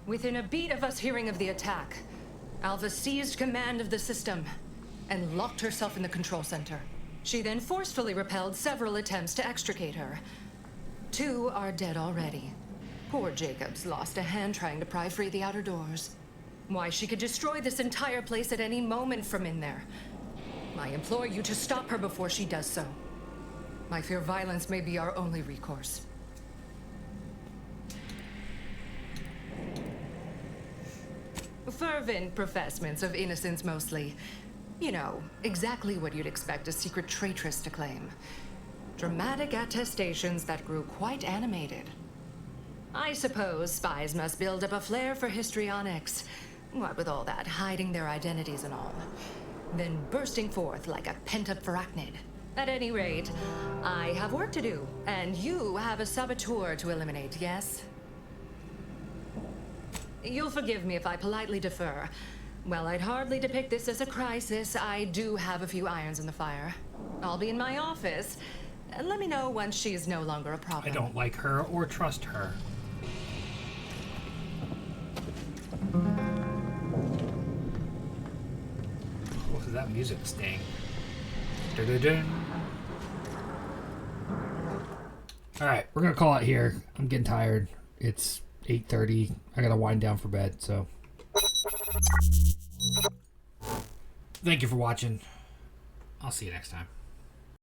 Within a beat of us hearing of the attack, Alva seized command of the system and locked herself in the control center. She then forcefully repelled several attempts to extricate her. 2 are dead already. Poor Jacobs lost a hand trying to pry free the outer doors. Why, she could destroy this entire place at any moment from in there. I implore you to stop her before she does so. I fear violence may be our only recourse. Fervent professements of innocence mostly. You know, exactly what you'd expect a secret traitress to claim. Dramatic attestations that grew quite animated. I suppose spies must build up a flair for histrionics. What with all that, hiding their identities and all. Then bursting forth like a pent-up arachnid. At any rate, I have work to do, and you have a saboteur to eliminate, yes? You'll forgive me if I politely defer. Well, I'd hardly depict this as a crisis. I do have a few irons in the fire. I'll be in my office. Let me know once she's no longer a problem. I don't like her or trust her. What was that music sting? Alright, we're gonna call it here. I'm getting tired. It's 8:30. I gotta wind down for bed, so. Thank you for watching. I'll see you next time.